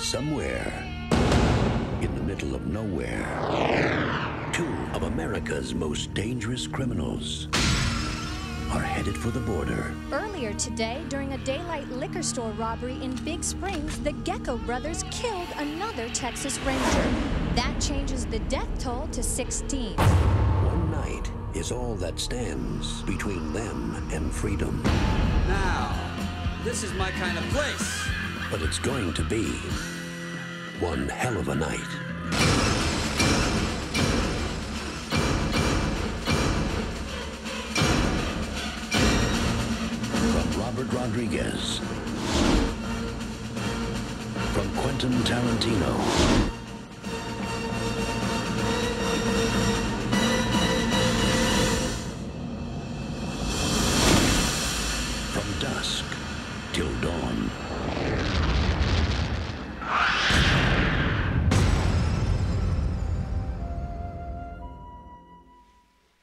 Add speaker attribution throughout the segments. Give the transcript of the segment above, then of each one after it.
Speaker 1: Somewhere in the middle of nowhere, two of America's most dangerous criminals are headed for the border.
Speaker 2: Earlier today, during a daylight liquor store robbery in Big Springs, the Gecko brothers killed another Texas Ranger. That changes the death toll to 16.
Speaker 1: One night is all that stands between them and freedom.
Speaker 3: Now, this is my kind of place.
Speaker 1: But it's going to be one hell of a night. From Robert Rodriguez. From Quentin Tarantino. From Dusk Till Dawn.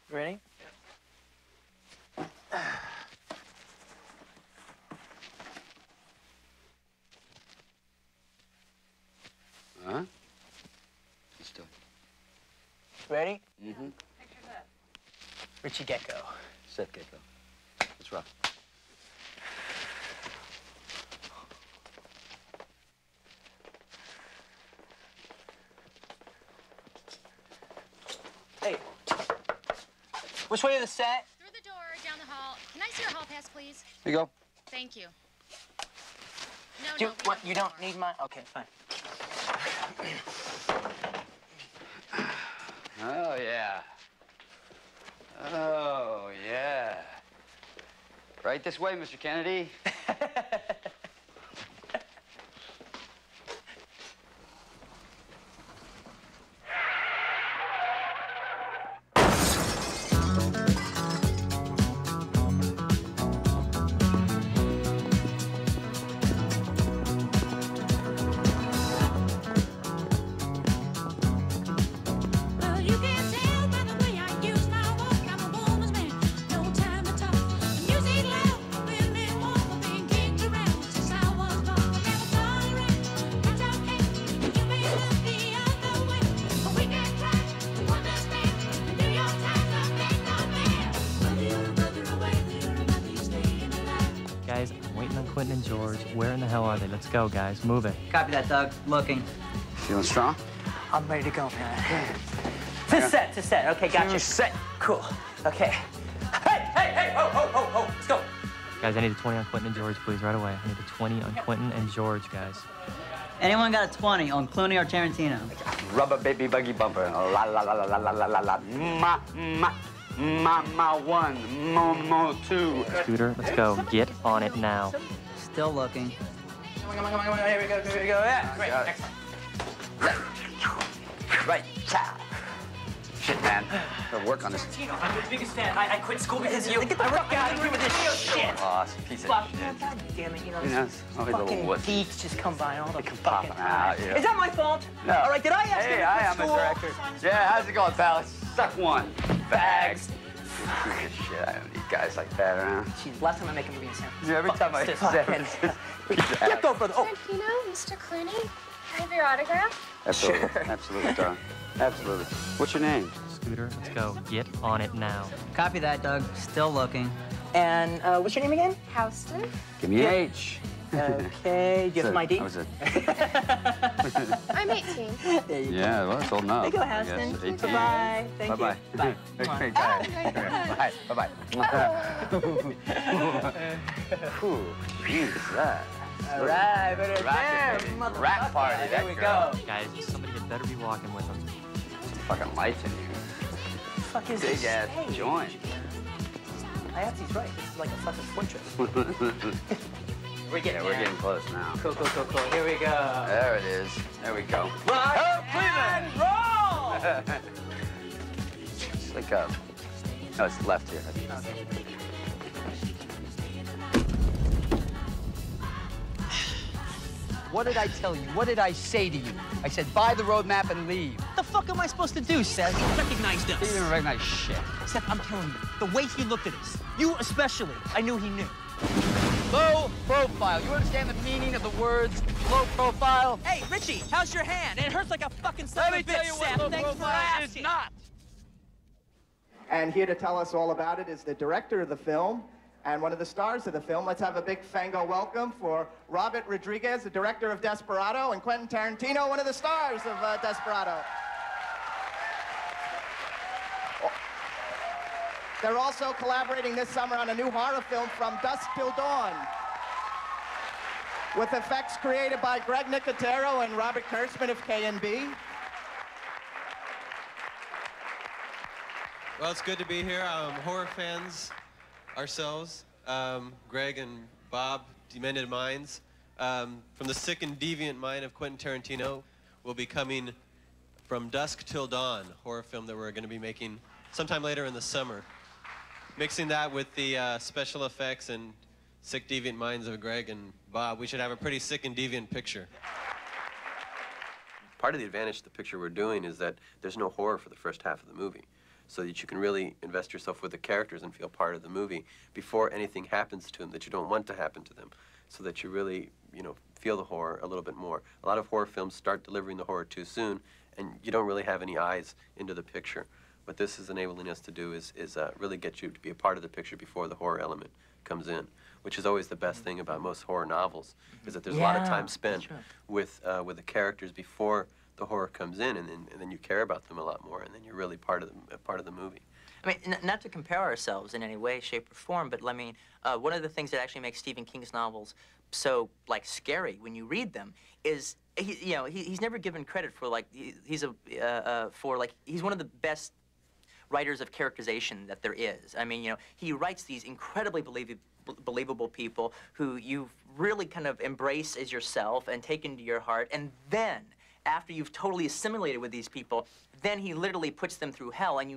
Speaker 4: Ready?
Speaker 3: Huh? Let's do it.
Speaker 4: Ready?
Speaker 3: Mm-hmm.
Speaker 4: Richie Gecko.
Speaker 3: Set Gecko. Let's rock.
Speaker 4: Hey. Which way to the set?
Speaker 5: Through the door, down the hall. Can I see your hall pass, please?
Speaker 3: Here you go.
Speaker 5: Thank you.
Speaker 4: You don't need mine? Okay, fine.
Speaker 3: Oh, yeah. Oh, yeah. Right this way, Mr. Kennedy.
Speaker 6: Guys, I'm waiting on Quentin and George. Where in the hell are they? Let's go, guys. Move it.
Speaker 7: Copy that, Doug. Looking.
Speaker 3: Feeling strong?
Speaker 4: I'm ready to go, man. To set. Okay, gotcha.
Speaker 3: Set.
Speaker 4: Cool. Okay. Hey, ho. Let's go.
Speaker 6: Guys, I need a 20 on Quentin and George, please, right away. I need a 20 on Quentin and George, guys.
Speaker 7: Anyone got a 20 on Clooney or Tarantino?
Speaker 3: Rubber baby buggy bumper. La la la la la la la la la. Ma one. Mo two.
Speaker 6: Scooter, let's go. Get on it now.
Speaker 7: Still looking.
Speaker 4: Come on. Here we go. Yeah, great. Excellent.
Speaker 3: Right. Shit, man. Gotta work on this.
Speaker 4: I'm your biggest fan. I quit school because you. Get the fuck out of here with this shit.
Speaker 3: Lost piece of shit.
Speaker 4: God damn it, you know.
Speaker 3: Yes. Oh, he's a little
Speaker 4: Fucking
Speaker 3: wuss.
Speaker 4: geeks just come by all the
Speaker 3: Come
Speaker 4: fucking
Speaker 3: popping out,
Speaker 4: time.
Speaker 3: yeah.
Speaker 4: Is that my fault?
Speaker 3: No.
Speaker 4: All right, did I ask you
Speaker 3: Hey,
Speaker 4: to
Speaker 3: I
Speaker 4: quit
Speaker 3: am the
Speaker 4: school?
Speaker 3: director. Yeah, how's it going, pal? Suck one. Bags. Shit, I don't need guys like that around.
Speaker 4: Jeez, last time I make a movie in San Francisco.
Speaker 3: Yeah, every time I say it.
Speaker 4: Let go, brother. Oh.
Speaker 5: Tarantino, Mr. Clooney, can I have your autograph?
Speaker 3: Absolutely.
Speaker 4: Sure.
Speaker 3: Absolutely, darling. Absolutely. What's your name?
Speaker 6: Scooter, let's go. Get on it now.
Speaker 7: Copy that, Doug. Still looking.
Speaker 4: And what's your name again?
Speaker 5: Houston.
Speaker 3: Give me an H.
Speaker 4: Okay. Do you have some ID?
Speaker 3: That was it.
Speaker 5: I'm 18.
Speaker 4: There you
Speaker 3: Yeah, well, it's old enough.
Speaker 4: There you go,
Speaker 3: I guess.
Speaker 4: Houston.
Speaker 3: 18.
Speaker 4: Bye-bye. Thank
Speaker 3: Bye-bye.
Speaker 4: you. Bye.
Speaker 3: Okay,
Speaker 4: Mwah.
Speaker 3: bye. Bye. Bye-bye. Whew, jeez, that.
Speaker 4: All right, but it's
Speaker 3: Racket,
Speaker 4: there,
Speaker 3: baby.
Speaker 4: motherfucker.
Speaker 3: Rack party,
Speaker 4: There
Speaker 3: that
Speaker 4: we
Speaker 3: girl.
Speaker 4: go.
Speaker 6: Guys, somebody had better be walking with them.
Speaker 3: Fucking lights in here.
Speaker 4: Fuck is
Speaker 3: Big
Speaker 4: this
Speaker 3: ass
Speaker 4: stage?
Speaker 3: joint.
Speaker 4: Ayatsi's right. This is like a fucking fortress. We're getting
Speaker 3: We're getting close now.
Speaker 4: Cool. Here we go.
Speaker 3: There it is. There we go.
Speaker 4: Rock
Speaker 3: Cleveland!
Speaker 4: and roll!
Speaker 3: It's like a... No, it's left here. I think.
Speaker 4: Okay.
Speaker 8: What did I tell you? What did I say to you? I said, buy the roadmap and leave. What the fuck am I supposed to do, Seth?
Speaker 4: Recognize
Speaker 8: He
Speaker 4: this.
Speaker 8: didn't recognize shit.
Speaker 4: Seth, I'm telling you, the way he looked at us, you especially, I knew he knew.
Speaker 8: Low profile. You understand the meaning of the words low profile.
Speaker 9: Hey, Richie, how's your hand? It hurts like a fucking son of a bitch, Seth. Thanks for asking.
Speaker 8: Not.
Speaker 10: And here to tell us all about it is the director of the film and one of the stars of the film. Let's have a big Fango welcome for Robert Rodriguez, the director of Desperado, and Quentin Tarantino, one of the stars of Desperado. They're also collaborating this summer on a new horror film, From Dusk Till Dawn, with effects created by Greg Nicotero and Robert Kurtzman of K&B.
Speaker 11: Well, it's good to be here. Horror fans ourselves, Greg and Bob, Demented Minds. From the sick and deviant mind of Quentin Tarantino will be coming From Dusk Till Dawn, horror film that we're going to be making sometime later in the summer. Mixing that with the special effects and sick, deviant minds of Greg and Bob, we should have a pretty sick and deviant picture.
Speaker 12: Part of the advantage of the picture we're doing is that there's no horror for the first half of the movie, so that you can really invest yourself with the characters and feel part of the movie before anything happens to them that you don't want to happen to them, so that you really, you know, feel the horror a little bit more. A lot of horror films start delivering the horror too soon, and you don't really have any eyes into the picture. What this is enabling us to do is really get you to be a part of the picture before the horror element comes in, which is always the best thing about most horror novels, is that there's a lot of time spent with the characters before the horror comes in, and then you care about them a lot more, and then you're really part of the movie.
Speaker 4: I mean, not to compare ourselves in any way, shape, or form, but I mean, one of the things that actually makes Stephen King's novels so like scary when you read them is he's never given credit for like he's one of the best writers of characterization that there is. I mean, he writes these incredibly believable people who you really kind of embrace as yourself and take into your heart, and then after you've totally assimilated with these people, then he literally puts them through hell, and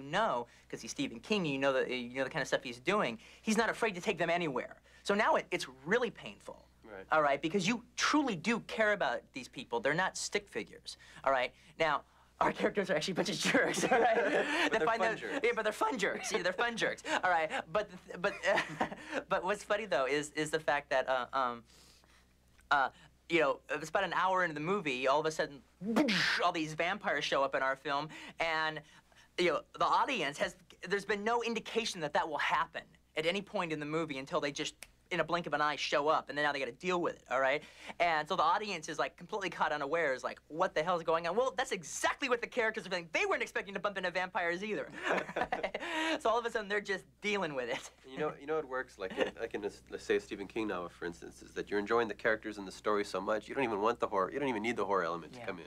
Speaker 4: because he's Stephen King, you know the kind of stuff he's doing, he's not afraid to take them anywhere. So now it's really painful, right. All right, because you truly do care about these people. They're not stick figures, all right? Now, our characters are actually a bunch of jerks, all right?
Speaker 12: But they're fun jerks.
Speaker 4: Yeah, but they're fun jerks. Yeah, they're fun jerks, all right? But what's funny, though, is the fact that, it's about an hour into the movie, all of a sudden, all these vampires show up in our film, and, the audience there's been no indication that will happen at any point in the movie until they just, in a blink of an eye, show up, and then now they got to deal with it, all right? And so the audience is, like, completely caught unawares, like, what the hell's going on? Well, that's exactly what the characters are feeling. They weren't expecting to bump into vampires either. Right? So all of a sudden, they're just dealing with it.
Speaker 12: You know it works, like in let's say a Stephen King novel, for instance, is that you're enjoying the characters and the story so much, you don't even want the horror, you don't even need the horror element to come in.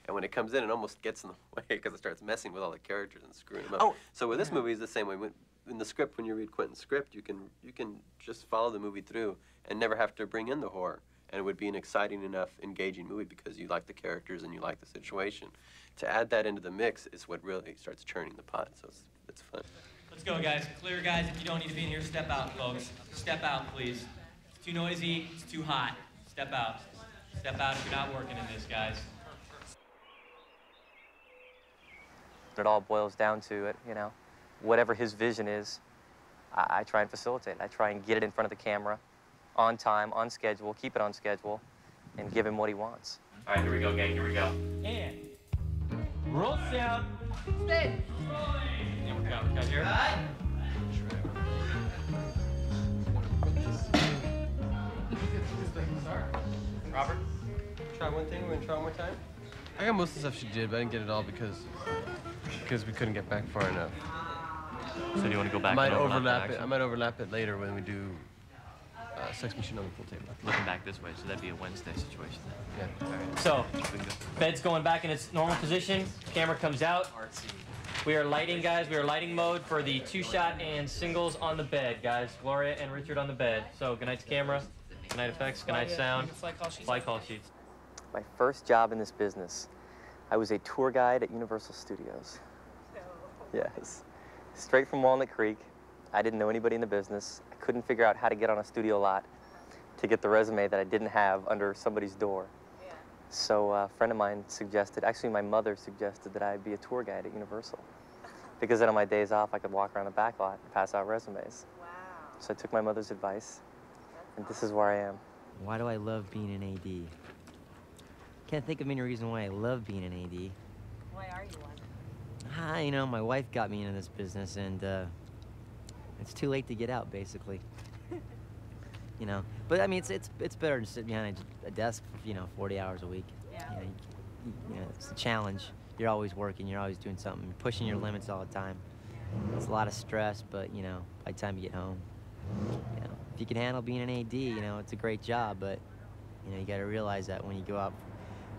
Speaker 12: And when it comes in, it almost gets in the way because it starts messing with all the characters and screwing them up.
Speaker 4: Oh.
Speaker 12: So with this movie, it's the same way. In the script, when you read Quentin's script, you can just follow the movie through and never have to bring in the horror. And it would be an exciting enough, engaging movie because you like the characters and you like the situation. To add that into the mix is what really starts churning the pot, so it's fun.
Speaker 13: Let's go, guys. Clear, guys. If you don't need to be in here, step out, folks. Step out, please. It's too noisy. It's too hot. Step out. Step out if you're not working in this, guys.
Speaker 6: It all boils down to it, whatever his vision is, I try and facilitate it. I try and get it in front of the camera, on time, on schedule, keep it on schedule, and give him what he wants.
Speaker 13: All right, here we go, gang, here we go. And roll sound. Stay. And we're going. Cut here.
Speaker 11: Robert? Try one thing, we're gonna try one more time. I got most of the stuff she did, but I didn't get it all because we couldn't get back far enough.
Speaker 6: So do you want to go back?
Speaker 11: I might overlap it later when we do Sex Machine on the Pool Table.
Speaker 6: Looking back this way, so that'd be a Wednesday situation then.
Speaker 11: Yeah.
Speaker 6: All right.
Speaker 13: So, bed's going back in its normal position. Camera comes out. We are lighting, guys. We are lighting mode for the two-shot and singles on the bed, guys. Gloria and Richard on the bed. So, good night to camera. Good night effects. Good night sound. Flight call sheets.
Speaker 6: My first job in this business, I was a tour guide at Universal Studios. Yes. Straight from Walnut Creek. I didn't know anybody in the business. I couldn't figure out how to get on a studio lot to get the resume that I didn't have under somebody's door. Yeah. So a friend of mine suggested, actually my mother suggested that I be a tour guide at Universal. Because then on my days off, I could walk around the back lot and pass out resumes. Wow. So I took my mother's advice, and this is where I am.
Speaker 14: Why do I love being an AD?
Speaker 6: Can't think of any reason why I love being an AD.
Speaker 14: Why are you one?
Speaker 6: You know, my wife got me into this business, and it's too late to get out, basically. You know, but I mean, it's better to sit behind a desk for, you know, 40 hours a week.
Speaker 14: Yeah.
Speaker 6: You know, it's a challenge. You're always working. You're always doing something. You're pushing your limits all the time. It's a lot of stress, but you know, by the time you get home, you know, if you can handle being an AD, you know, it's a great job. But you know, you got to realize that when you go out,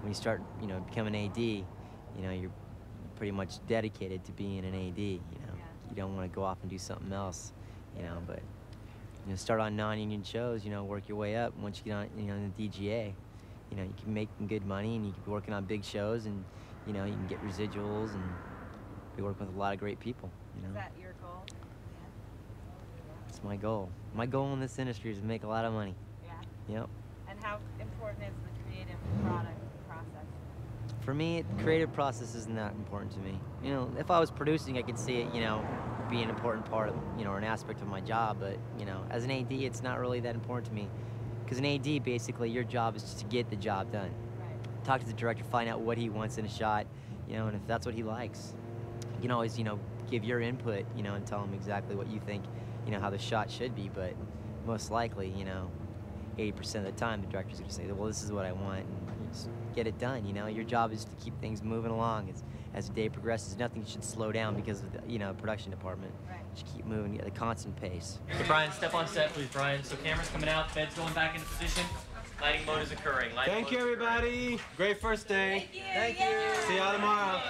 Speaker 6: when you start, you know, become an AD, you know, you're pretty much dedicated to being an AD. You know, you don't want to go off and do something else. You know, but you know, start on non-union shows. You know, work your way up. Once you get on, you know, in the DGA, you know, you can make good money, and you can be working on big shows, and you know, you can get residuals and be working with a lot of great people. You know?
Speaker 14: Is that your goal?
Speaker 6: It's my goal. My goal in this industry is to make a lot of money.
Speaker 14: Yeah.
Speaker 6: Yep.
Speaker 14: And how important is the creative product process?
Speaker 6: For me, the creative process isn't that important to me. You know, if I was producing, I could see it, you know, be an important part of, you know, or an aspect of my job. But you know, as an AD, it's not really that important to me. Because an AD, basically, your job is just to get the job done.
Speaker 14: Right.
Speaker 6: Talk to the director, find out what he wants in a shot, you know, and if that's what he likes, you can always, you know, give your input, you know, and tell him exactly what you think, you know, how the shot should be. But most likely, you know, 80% of the time, the director's going to say, well, this is what I want, and you just get it done. You know, your job is to keep things moving along. As the day progresses, nothing should slow down because of the, you know, production department.
Speaker 14: Right.
Speaker 6: Just keep moving at a constant pace.
Speaker 13: Okay, Brian, step on set, please, Brian. So camera's coming out, bed's going back into position. Lighting mode is occurring.
Speaker 11: Thank you, everybody. Great first day.
Speaker 14: Thank you.
Speaker 11: See y'all tomorrow.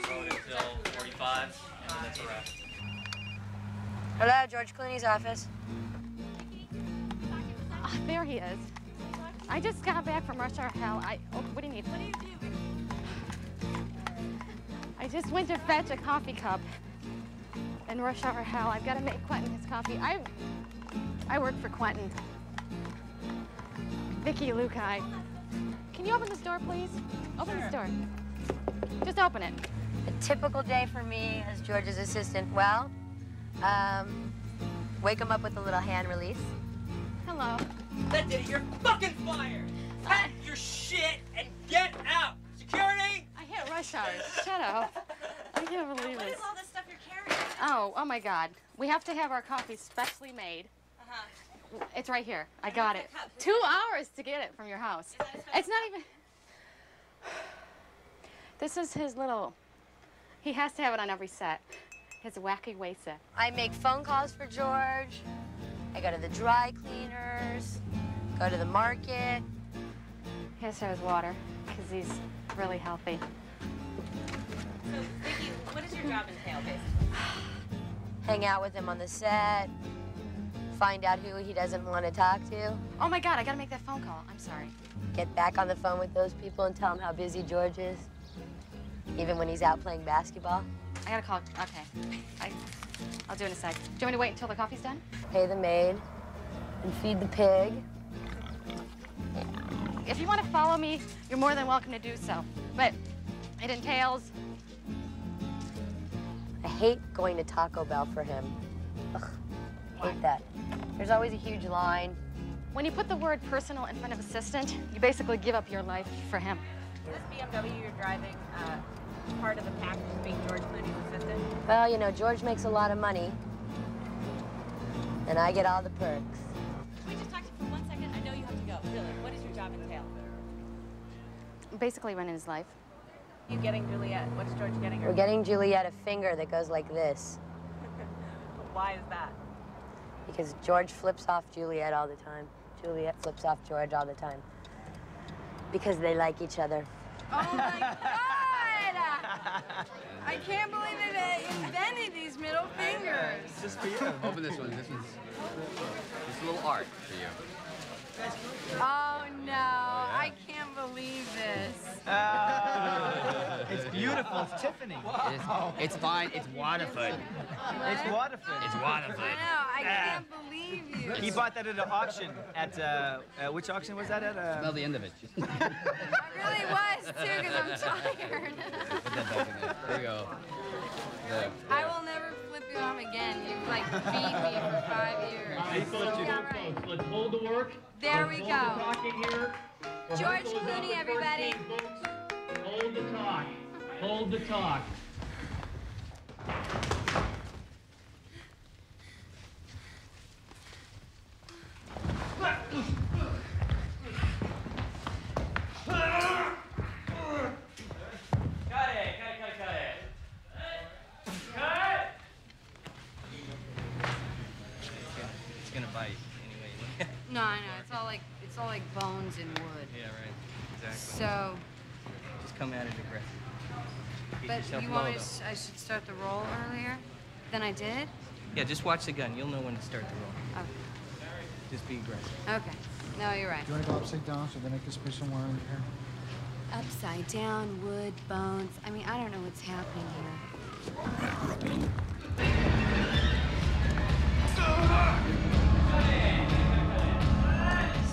Speaker 13: Mode until 45, and then that's a wrap.
Speaker 15: Hello, George Clooney's office.
Speaker 5: There he is. I just got back from Rush Hour Hell. Oh, what do you need? I just went to fetch a coffee cup in Rush Hour Hell. I've got to make Quentin his coffee. I work for Quentin. Vicky Lukai. Can you open this door, please? Open this door. Just open it.
Speaker 15: A typical day for me as George's assistant. Well, wake him up with a little hand release.
Speaker 5: Hello.
Speaker 9: That did it. You're fucking fired. Pack your shit and get out. Security.
Speaker 5: I hit rush hour. Shut up. I can't believe
Speaker 14: What
Speaker 5: it.
Speaker 14: is all this stuff you're carrying?
Speaker 5: Oh my God. We have to have our coffee specially made. It's right here. I got it. 2 hours to get it from your house. It's not even... This is his little... He has to have it on every set. His wacky way set.
Speaker 15: I make phone calls for George. I go to the dry cleaners, go to the market.
Speaker 5: He has to have his water, because he's really healthy.
Speaker 14: So, Vicky, what does your job entail, basically?
Speaker 15: Hang out with him on the set, find out who he doesn't want to talk to.
Speaker 5: Oh my God, I gotta make that phone call. I'm sorry.
Speaker 15: Get back on the phone with those people and tell them how busy George is, even when he's out playing basketball.
Speaker 5: I gotta call. Okay. I'll do it in a sec. Do you want me to wait until the coffee's done?
Speaker 15: Pay the maid and feed the pig.
Speaker 5: If you want to follow me, you're more than welcome to do so. But it entails...
Speaker 15: I hate going to Taco Bell for him. Ugh, hate that. There's always a huge line.
Speaker 5: When you put the word personal in front of assistant, you basically give up your life for him.
Speaker 14: This BMW you're driving, part of the package of being George Clooney's assistant?
Speaker 15: Well, you know, George makes a lot of money, and I get all the perks.
Speaker 14: Can we just talk to you for 1 second? I know you have to go. Really, what does your job entail?
Speaker 5: Basically running his life.
Speaker 14: You getting Juliet? What's George getting her?
Speaker 15: We're getting Juliet a finger that goes like this.
Speaker 14: Why is that?
Speaker 15: Because George flips off Juliet all the time. Juliet flips off George all the time. Because they like each other.
Speaker 16: Oh my God! I can't believe that they invented these middle fingers.
Speaker 3: It's just for you. Open this one. This one's just a little art for you.
Speaker 16: Oh no, I can't believe this.
Speaker 17: It's beautiful. It's Tiffany.
Speaker 3: Wow. It's fine. It's Waterford.
Speaker 17: It's Waterford.
Speaker 3: It's Waterford.
Speaker 16: I know. I can't believe you.
Speaker 17: He bought that at an auction. At which auction was that at?
Speaker 3: Smell the end of it.
Speaker 16: I really was too, because I'm tired.
Speaker 3: Put that back in there. There you go. There.
Speaker 16: I will never flip you off again. You've like beat me for 5 years.
Speaker 13: Let's hold the work.
Speaker 16: There we
Speaker 13: Hold
Speaker 16: go.
Speaker 13: the pocket here.
Speaker 16: George Clooney, everybody.
Speaker 13: Hold the talk. Hold the talk.
Speaker 17: It's gonna bite anyway.
Speaker 16: No, I know. It's all like bones and wood.
Speaker 17: Yeah, right. Exactly.
Speaker 16: So,
Speaker 17: Just come at it aggressive. Keep
Speaker 16: but
Speaker 17: yourself
Speaker 16: you
Speaker 17: low,
Speaker 16: want me
Speaker 17: though.
Speaker 16: to, I should start the roll earlier than I did?
Speaker 17: Yeah, just watch the gun. You'll know when to start the roll.
Speaker 16: Okay.
Speaker 17: Just be aggressive.
Speaker 16: Okay. No, you're right.
Speaker 18: Do you want to go upside down so then I can spray some more in here?
Speaker 16: Upside down, wood, bones. I mean, I don't know what's happening here.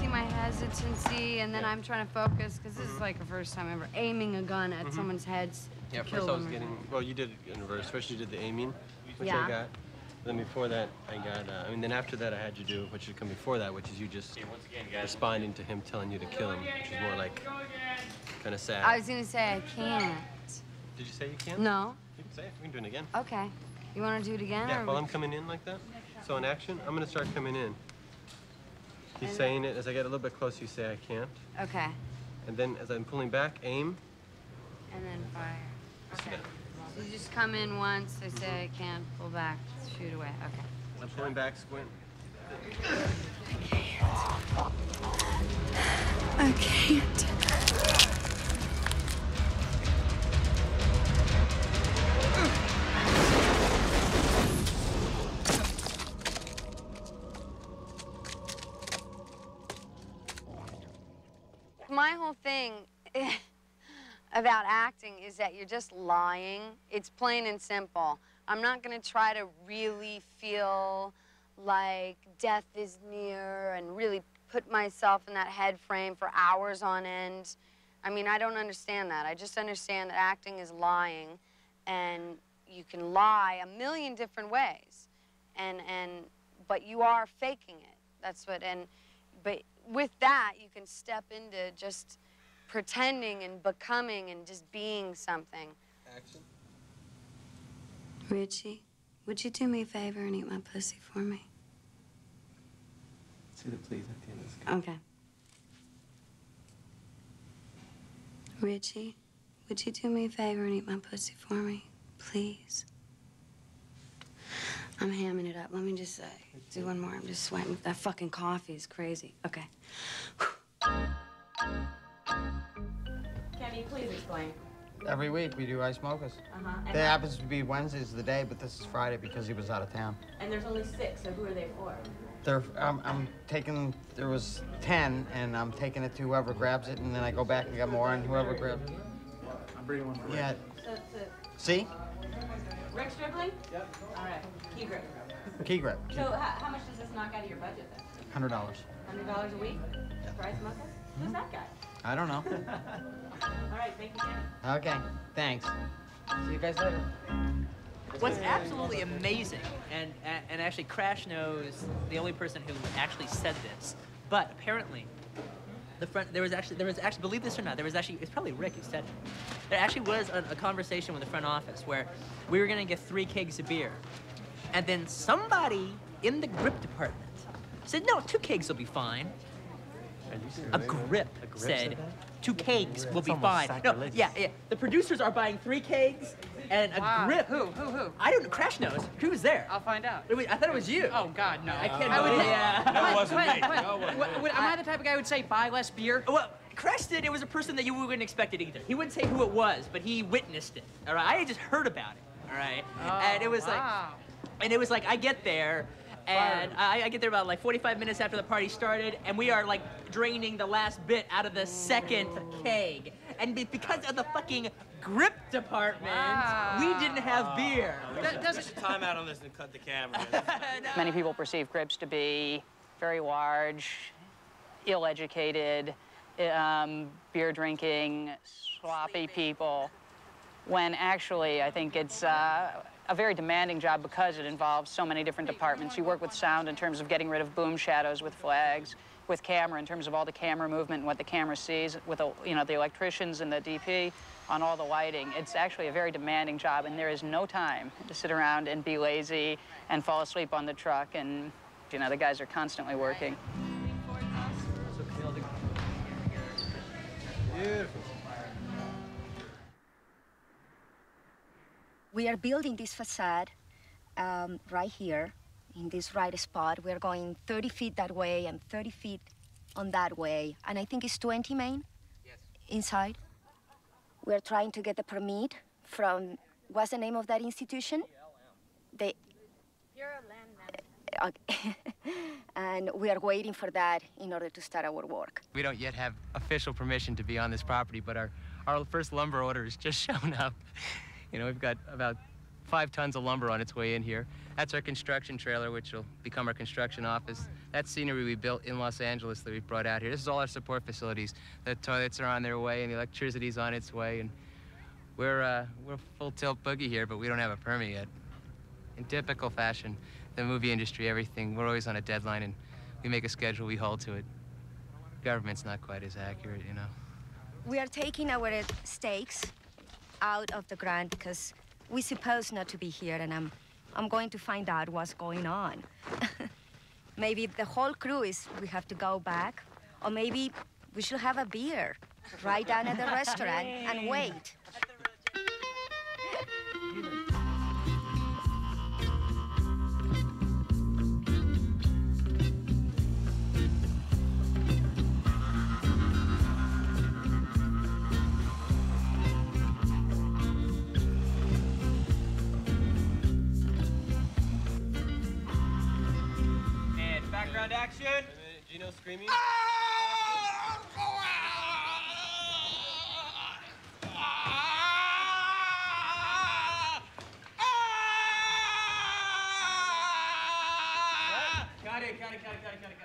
Speaker 16: See my hesitancy, and then I'm trying to focus, because this is like the first time ever aiming a gun at someone's heads
Speaker 11: Yeah,
Speaker 16: to kill
Speaker 11: first I was
Speaker 16: them.
Speaker 11: getting, well, you did it in reverse. First you did the aiming, which
Speaker 16: Yeah.
Speaker 11: I got. Then before that, I got, then after that I had you do what should come before that, which is you just responding to him telling you to kill him, which is more like kind of sad.
Speaker 16: I was going to say I can't.
Speaker 11: Did you say you can't?
Speaker 16: No.
Speaker 11: You can say it. We can do it again.
Speaker 16: Okay. You want to do it again?
Speaker 11: Yeah,
Speaker 16: or
Speaker 11: while
Speaker 16: we-
Speaker 11: I'm coming in like that. So in action, I'm going to start coming in. He's saying it. As I get a little bit closer, you say I can't.
Speaker 16: Okay.
Speaker 11: And then as I'm pulling back, aim.
Speaker 16: And then fire. Okay. So you just come in once, I say I can't, pull back, shoot away. Okay.
Speaker 11: I'm pulling back, squint.
Speaker 16: I can't. My whole thing about acting is that you're just lying. It's plain and simple. I'm not going to try to really feel like death is near and really put myself in that head frame for hours on end. I mean, I don't understand that. I just understand that acting is lying, and you can lie a million different ways, but you are faking it. That's what, but with that, you can step into just pretending and becoming and just being something.
Speaker 11: Action.
Speaker 16: Richie, would you do me a favor and eat my pussy for me?
Speaker 11: See the please at the end of this.
Speaker 16: Okay. Richie, would you do me a favor and eat my pussy for me, please? I'm hamming it up. Let me just do one more. I'm just sweating. That fucking coffee is crazy. Okay.
Speaker 14: Can you please explain?
Speaker 19: Every week we do Ice Mochas.
Speaker 14: And
Speaker 19: It happens to be Wednesday's the day, but this is Friday because he was out of town.
Speaker 14: And there's only 6, so who are they for?
Speaker 19: I'm taking, there was 10, and I'm taking it to whoever grabs it, and then I go back and get more, and whoever grabs it.
Speaker 18: I'm bringing one for
Speaker 19: Yeah.
Speaker 14: So it's
Speaker 19: See?
Speaker 14: Rick's dribbling? Yep. All right. Key grip.
Speaker 19: Key grip.
Speaker 14: So how much does this knock out of your budget then?
Speaker 19: $100.
Speaker 14: $100 a week? For Ice Mochas? Who's that guy?
Speaker 19: I don't know.
Speaker 14: All right, thank you, Kenny.
Speaker 19: Okay, thanks. See you guys later.
Speaker 4: What's absolutely amazing, and actually Crash knows the only person who actually said this, but apparently there was actually believe this or not, it's probably Rick who said it. There actually was a conversation with the front office where we were gonna get 3 kegs of beer, and then somebody in the grip department said, no, 2 kegs will be fine. A grip said 2 kegs will be fine. No, yeah. The producers are buying 3 kegs and a grip.
Speaker 8: Who?
Speaker 4: I don't know. Crash knows. Who was there?
Speaker 8: I'll find out.
Speaker 4: I thought it was you.
Speaker 8: Oh, God, no.
Speaker 4: I can't
Speaker 8: I would
Speaker 4: believe
Speaker 8: That
Speaker 4: wasn't me.
Speaker 8: Am I the type of guy who would say, buy less beer?
Speaker 4: Well, Crash did. It was a person that you wouldn't expect it either. He wouldn't say who it was, but he witnessed it. All right. I had just heard about it. All right. And it was like, I get there. And I get there about like 45 minutes after the party started, and we are like draining the last bit out of the 2nd keg. And because of the fucking grip department, we didn't have beer.
Speaker 9: There's a timeout on this and cut the camera.
Speaker 20: Many people perceive grips to be very large, ill-educated, beer-drinking, sloppy people, when actually I think it's a very demanding job because it involves so many different departments. You work with sound in terms of getting rid of boom shadows with flags, with camera in terms of all the camera movement and what the camera sees, with the, the electricians and the DP on all the lighting. It's actually a very demanding job, and there is no time to sit around and be lazy and fall asleep on the truck. And the guys are constantly working.
Speaker 12: Beautiful.
Speaker 21: We are building this facade right here in this right spot. We're going 30 feet that way and 30 feet on that way. And I think it's 20, Main? Yes. Inside. We're trying to get the permit from, what's the name of that institution? The
Speaker 14: Bureau of Land Management.
Speaker 21: Okay. And we are waiting for that in order to start our work.
Speaker 6: We don't yet have official permission to be on this property, but our first lumber order has just shown up. We've got about 5 tons of lumber on its way in here. That's our construction trailer, which will become our construction office. That's scenery we built in Los Angeles that we've brought out here. This is all our support facilities. The toilets are on their way, and the electricity's on its way, and we're full tilt boogie here, but we don't have a permit yet. In typical fashion, the movie industry, everything, we're always on a deadline, and we make a schedule, we hold to it. Government's not quite as accurate,
Speaker 21: We are taking our stakes out of the ground because we're supposed not to be here, and I'm going to find out what's going on. Maybe the whole crew we have to go back, or maybe we should have a beer right down at the restaurant and wait.
Speaker 11: Action! Gino screaming.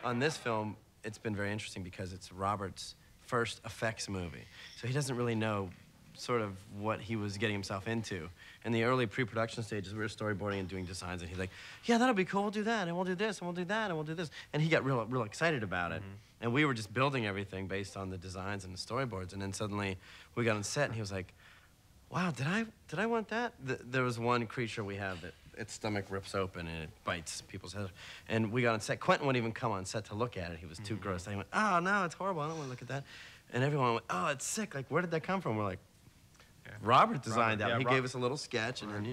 Speaker 12: On this film, it's been very interesting because it's Robert's first effects movie. So he doesn't really know sort of what he was getting himself into. In the early pre-production stages, we were storyboarding and doing designs, and he's like, yeah, that'll be cool, we'll do that, and we'll do this, and we'll do that, and we'll do this. And he got real excited about it. And we were just building everything based on the designs and the storyboards, and then suddenly we got on set, and he was like, wow, did I want that? There was one creature we have that its stomach rips open and it bites people's heads. And we got on set. Quentin wouldn't even come on set to look at it. He was too grossed out. He went, oh, no, it's horrible, I don't want to look at that. And everyone went, oh, it's sick, like, where did that come from? We're like, Robert designed that. He gave us a little sketch, and then,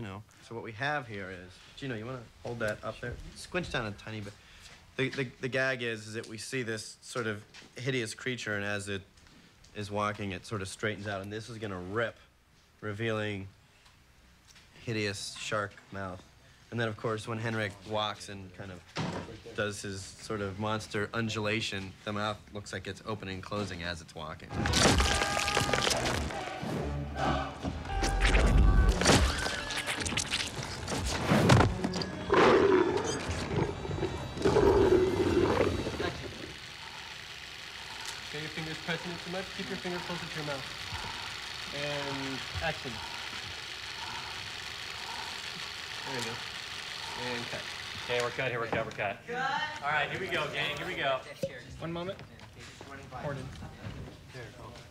Speaker 12: So what we have here is, Gino, you want to hold that up there? Squinch down a tiny bit. The gag is that we see this sort of hideous creature, and as it is walking, it sort of straightens out, and this is going to rip, revealing hideous shark mouth. And then, of course, when Henrik walks and kind of does his sort of monster undulation, the mouth looks like it's opening and closing as it's walking.
Speaker 11: Pressing it too much, keep your finger closer to your mouth. And action. There you go. And cut.
Speaker 13: Okay, we're cut, we're cut. All right, here we go, gang, here we go.
Speaker 11: One moment. Gordon.
Speaker 12: There,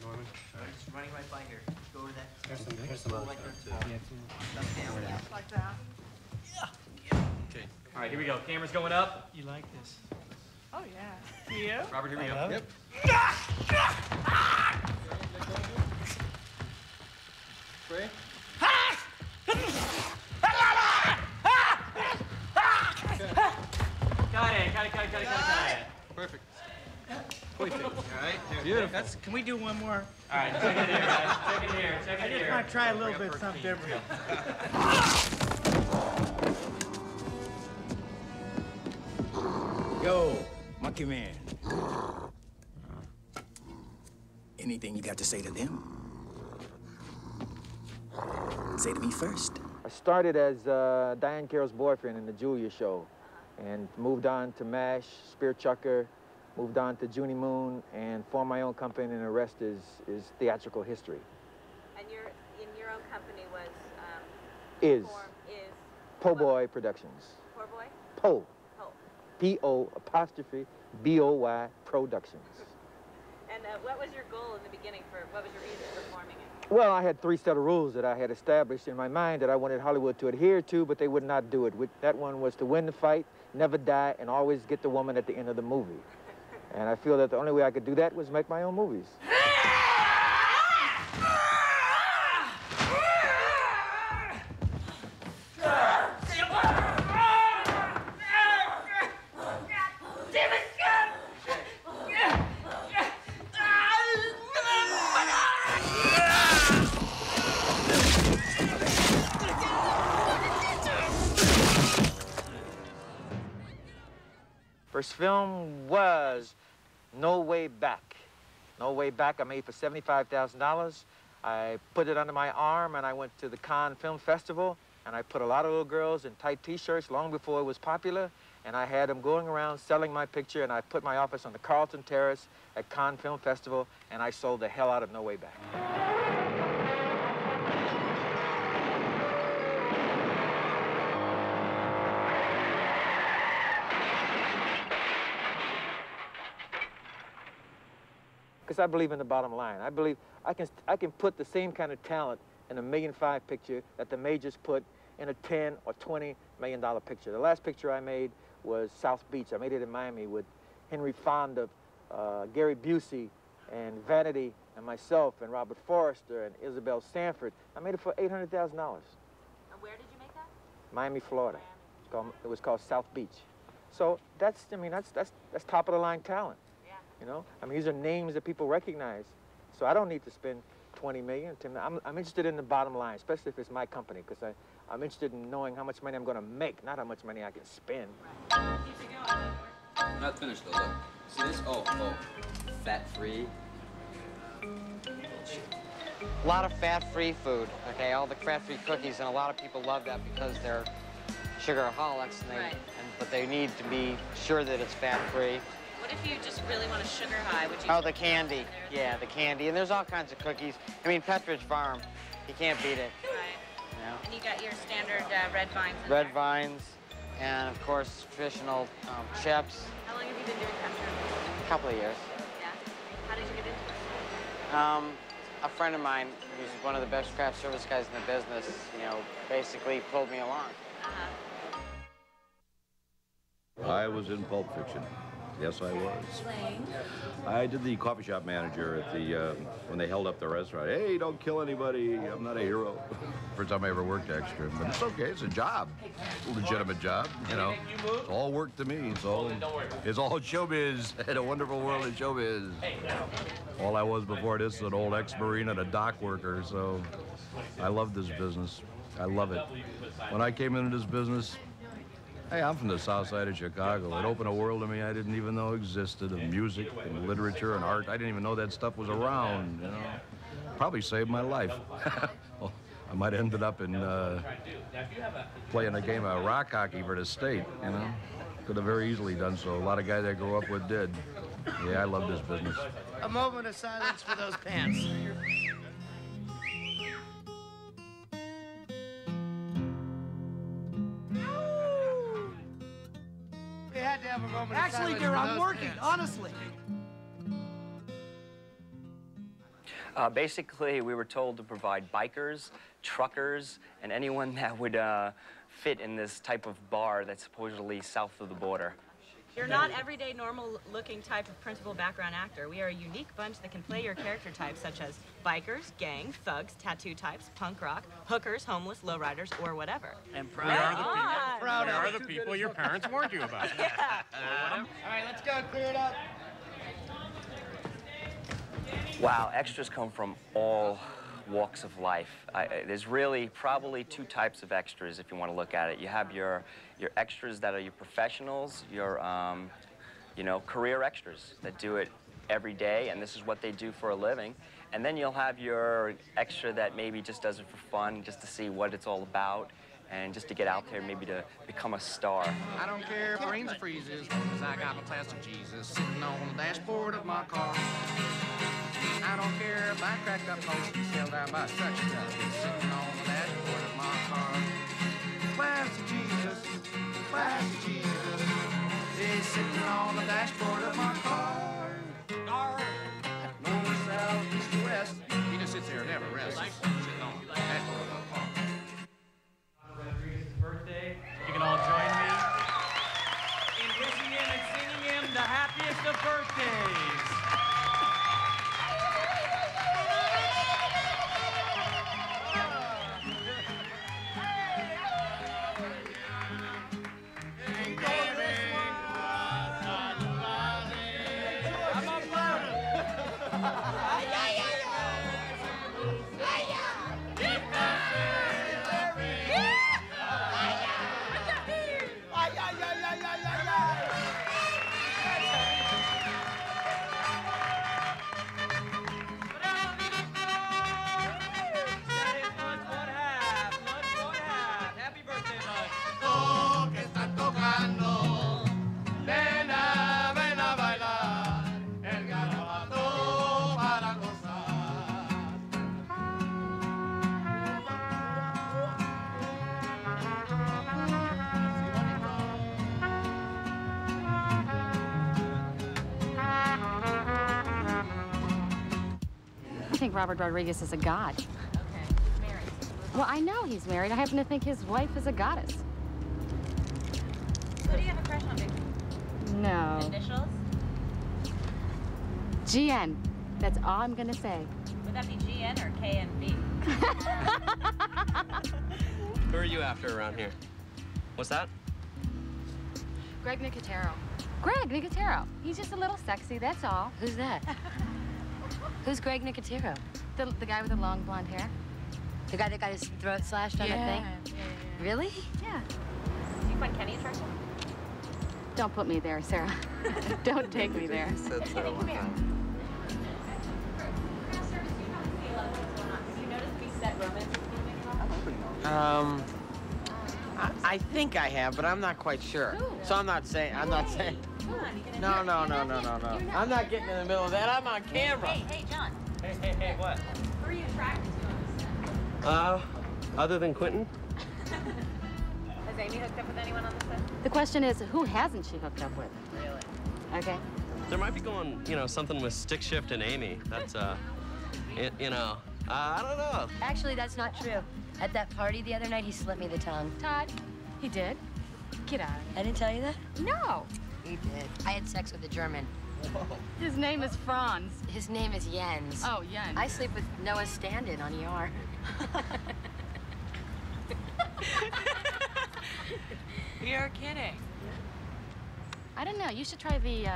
Speaker 12: Norman.
Speaker 4: Just running right by here. Go over that.
Speaker 12: There's some other stuff, too.
Speaker 14: Like that.
Speaker 13: Okay. All right, here we go. Camera's going up.
Speaker 18: You like this?
Speaker 14: Oh, yeah. You?
Speaker 13: Robert, here we go.
Speaker 18: Yep.
Speaker 11: Spray.
Speaker 13: Got it.
Speaker 11: Perfect.
Speaker 18: Perfect. All right.
Speaker 11: Beautiful.
Speaker 18: Can we do one more?
Speaker 13: All right, check it here, guys. Check it here.
Speaker 18: I just want to try a little bit something different.
Speaker 22: Yo, Monkey Man. Anything you got to say to them? Say to me first.
Speaker 23: I started as Diane Carroll's boyfriend in the Julia show, and moved on to MASH, Spear Chucker, moved on to Junie Moon, and formed my own company, and the rest is theatrical history.
Speaker 14: And in your own company was
Speaker 23: Is. Po Boy Productions.
Speaker 14: Poor boy?
Speaker 23: Po.
Speaker 14: Po.
Speaker 23: P-O''B-O-Y Productions.
Speaker 14: And what was your goal in the beginning what was your reason for forming it?
Speaker 23: Well, I had 3 set of rules that I had established in my mind that I wanted Hollywood to adhere to, but they would not do it. That one was to win the fight, never die, and always get the woman at the end of the movie. And I feel that the only way I could do that was make my own movies. First film was No Way Back. No Way Back I made for $75,000. I put it under my arm and I went to the Cannes Film Festival and I put a lot of little girls in tight t-shirts long before it was popular, and I had them going around selling my picture, and I put my office on the Carlton Terrace at Cannes Film Festival, and I sold the hell out of No Way Back. Because I believe in the bottom line. I believe I can put the same kind of talent in a $1.5 million picture that the majors put in a $10 or $20 million picture. The last picture I made was South Beach. I made it in Miami with Henry Fonda, Gary Busey, and Vanity, and myself, and Robert Forrester, and Isabel Sanford. I made it for $800,000.
Speaker 14: And where did you make that?
Speaker 23: Miami, Florida. It was called South Beach. So that's top of the line talent.
Speaker 14: Yeah.
Speaker 23: You know, I mean, these are names that people recognize. So I don't need to spend $20 million. I'm interested in the bottom line, especially if it's my company, because I'm interested in knowing how much money I'm going to make, not how much money I can spend.
Speaker 3: We're not finished though, look. See this? Oh, fat-free.
Speaker 19: A lot of fat-free food, okay? All the fat-free cookies, and a lot of people love that because they're sugaraholics, but they need to be sure that it's fat-free.
Speaker 14: What if you just really want a sugar high? Would you?
Speaker 19: Oh, the candy. Yeah, the candy. And there's all kinds of cookies. I mean, Pepperidge Farm, you can't beat it.
Speaker 14: Right.
Speaker 19: You know?
Speaker 14: And you got your standard red vines in
Speaker 19: Red
Speaker 14: there.
Speaker 19: vines, and of course, traditional chips.
Speaker 14: How long have you been doing pepperoni?
Speaker 19: A couple of years.
Speaker 14: Yeah. How did you get into it?
Speaker 19: A friend of mine, who's one of the best craft service guys in the business, you know, basically pulled me along.
Speaker 1: I was in Pulp Fiction. Yes, I was.
Speaker 14: Playing?
Speaker 1: I did the coffee shop manager at the, when they held up the restaurant. Hey, don't kill anybody. I'm not a hero. First time I ever worked extra, but it's okay. It's a job. It's a legitimate job, you know. It's all work to me. It's all showbiz. And a wonderful world of showbiz. All I was before this is an old ex-Marine and a dock worker, so I love this business. I love it. When I came into this business, hey, I'm from the south side of Chicago. It opened a world to me I didn't even know existed, of music and literature and art. I didn't even know that stuff was around, you know. Probably saved my life. Well, I might have ended up in playing a game of rock hockey for the state, you know. Could have very easily done so. A lot of guys I grew up with did. Yeah, I love this business.
Speaker 18: A moment of silence for those pants. We had to have a moment
Speaker 8: Actually,
Speaker 18: of silence
Speaker 8: dear,
Speaker 18: for
Speaker 8: I'm
Speaker 18: those
Speaker 8: working,
Speaker 18: pants.
Speaker 8: honestly.
Speaker 6: Basically, we were told to provide bikers, truckers, and anyone that would fit in this type of bar that's supposedly south of the border.
Speaker 14: You're not everyday, normal-looking type of principal background actor. We are a unique bunch that can play your character types, such as bikers, gang, thugs, tattoo types, punk rock, hookers, homeless, lowriders, or whatever.
Speaker 2: And proud are the people your parents warned you about.
Speaker 14: Yeah.
Speaker 18: All right, let's go. Clear it up.
Speaker 6: Wow, extras come from all walks of life. There's really probably 2 types of extras if you want to look at it. You have your extras that are your professionals, your you know, career extras that do it every day, and this is what they do for a living. And then you'll have your extra that maybe just does it for fun, just to see what it's all about, and just to get out there, maybe to become a star.
Speaker 2: I don't care if brains freezes, cause I got a plastic Jesus sitting on the dashboard of my car. I don't care if I cracked up most and held out by such a sitting on the dashboard of my car. Plastic Jesus, plastic Jesus, is sitting on the dashboard of my car. North, south, east, and west. He just sits there and never rests. Sitting on the dashboard of my car.
Speaker 13: Rodriguez's birthday. You can all join me in wishing him and singing him the happiest of birthdays.
Speaker 5: I think Robert Rodriguez is a god.
Speaker 14: Okay, he's married.
Speaker 5: Well, I know he's married. I happen to think his wife is a goddess.
Speaker 14: Who do you have a crush on, Vicky?
Speaker 5: No.
Speaker 14: Initials?
Speaker 5: GN. That's all I'm gonna say.
Speaker 14: Would that be GN or KNB?
Speaker 12: Who are you after around here? What's that?
Speaker 5: Greg Nicotero. Greg Nicotero. He's just a little sexy, that's all.
Speaker 15: Who's that? Who's Greg Nicotero?
Speaker 5: The guy with the long blonde hair.
Speaker 15: The guy that got his throat slashed on
Speaker 5: Yeah.
Speaker 15: that thing?
Speaker 5: Yeah.
Speaker 15: Really?
Speaker 5: Yeah.
Speaker 14: Do you find Kenny attractive?
Speaker 5: Don't put me there, Sarah. Don't take me there.
Speaker 14: Come here. Have you noticed we set romance?
Speaker 19: I think I have, but I'm not quite sure. So I'm not saying. No. I'm not getting in the middle of that. I'm on camera.
Speaker 14: Hey, John.
Speaker 13: Hey, what?
Speaker 14: Who are you attracted to on this set?
Speaker 12: Other than Quentin?
Speaker 14: Has Amy hooked up with anyone on this set?
Speaker 5: The question is, who hasn't she hooked up with?
Speaker 14: Really?
Speaker 5: Okay.
Speaker 12: There might be going, something with Stick Shift and Amy. That's, I don't know.
Speaker 15: Actually, that's not true. At that party the other night, he slit me the tongue.
Speaker 5: Todd, he did. Get out.
Speaker 15: I didn't tell you that?
Speaker 5: No.
Speaker 15: He did. I had sex with a German.
Speaker 5: His name is Franz.
Speaker 15: His name is Jens.
Speaker 5: Oh, Jens.
Speaker 15: I sleep with Noah stand-in on ER.
Speaker 14: You're kidding.
Speaker 5: I don't know. You should try the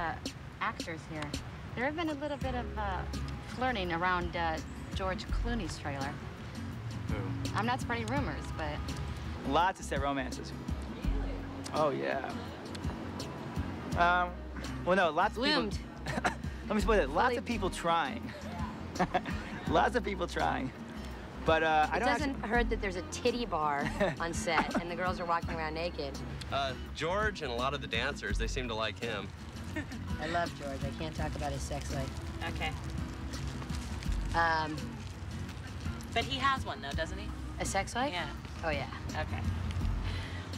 Speaker 5: actors here. There have been a little bit of flirting around George Clooney's trailer.
Speaker 17: Who?
Speaker 5: I'm not spreading rumors, but...
Speaker 17: Lots of set romances.
Speaker 14: Really?
Speaker 17: Oh, yeah. Well, no, lots of
Speaker 15: Bloomed.
Speaker 17: people... Let me split it. Lots of people trying. Lots of people trying. But I don't
Speaker 15: It doesn't hurt that there's a titty bar on set and the girls are walking around naked.
Speaker 12: George and a lot of the dancers, they seem to like him.
Speaker 15: I love George. I can't talk about his sex life.
Speaker 14: Okay. But he has one, though, doesn't he?
Speaker 15: A sex life?
Speaker 14: Yeah.
Speaker 15: Oh, yeah.
Speaker 14: Okay.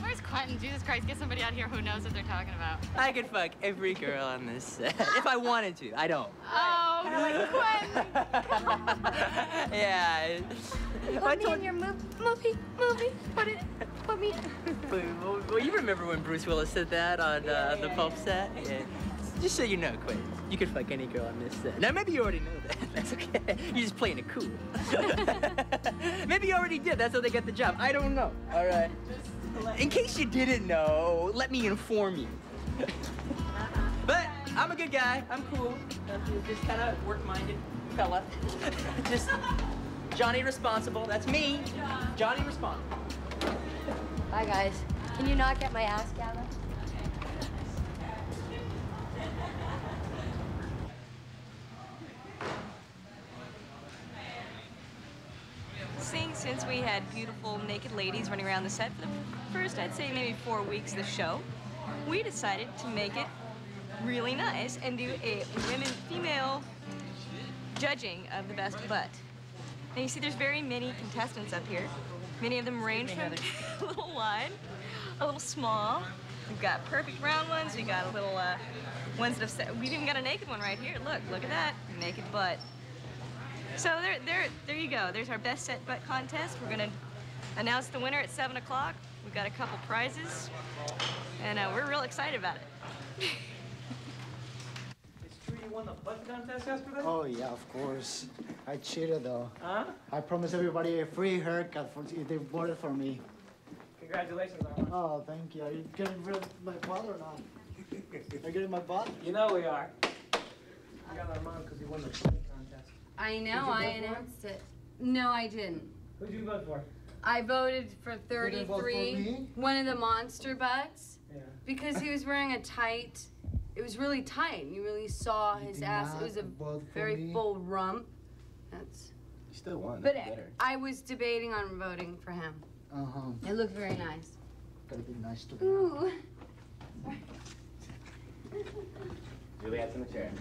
Speaker 5: Where's Quentin? Jesus Christ, get somebody out here who knows what they're talking about.
Speaker 4: I could fuck every girl on this set if I wanted to. I don't.
Speaker 5: Oh, like Quentin!
Speaker 4: Yeah.
Speaker 15: Put me in your movie. Put me.
Speaker 4: Well, you remember when Bruce Willis said that on the Pulp set? Yeah. Just so you know, Quentin, you could fuck any girl on this set. Now, maybe you already know that. That's okay. You're just playing it cool. Maybe you already did. That's how they get the job. I don't know. All right. In case you didn't know, let me inform you. But I'm a good guy. I'm cool. Just kind of work-minded fella. Just Johnny responsible. That's me. Johnny responsible.
Speaker 15: Bye, guys. Can you not get my ass down?
Speaker 14: Since we had beautiful naked ladies running around the set for the first, I'd say maybe 4 weeks of the show, we decided to make it really nice and do a female judging of the best butt. Now you see there's very many contestants up here, Many of them range from a little wide, a little small. We've got perfect round ones. We got a little ones that have. We've even got a naked one right here. Look at that naked butt. So there you go. There's our best set butt contest. We're gonna announce the winner at 7 o'clock. We've got a couple prizes, and we're real excited about it.
Speaker 9: It's true you won the butt contest yesterday?
Speaker 18: Oh, yeah, of course. I cheated, though.
Speaker 9: Huh?
Speaker 18: I promised everybody a free haircut if they voted for me.
Speaker 9: Congratulations, Armand.
Speaker 18: Oh, thank you. Are you getting rid of my butt or not? Are you getting my butt?
Speaker 9: You know we are. We got Armand because he won the butt contest.
Speaker 7: I know, I announced it. No, I didn't.
Speaker 9: Who'd you vote for?
Speaker 7: I voted for
Speaker 18: You didn't vote for
Speaker 7: 33,
Speaker 18: me?
Speaker 7: one of the monster butts,
Speaker 9: Yeah.
Speaker 7: because he was wearing a tight, it was really tight. You really saw his ass. It was a very full rump. That's.
Speaker 18: You still won.
Speaker 7: But I was debating on voting for him.
Speaker 18: Uh-huh.
Speaker 7: It looked very nice.
Speaker 18: Gotta be nice to me.
Speaker 7: Ooh.
Speaker 6: Juliet's in the chair.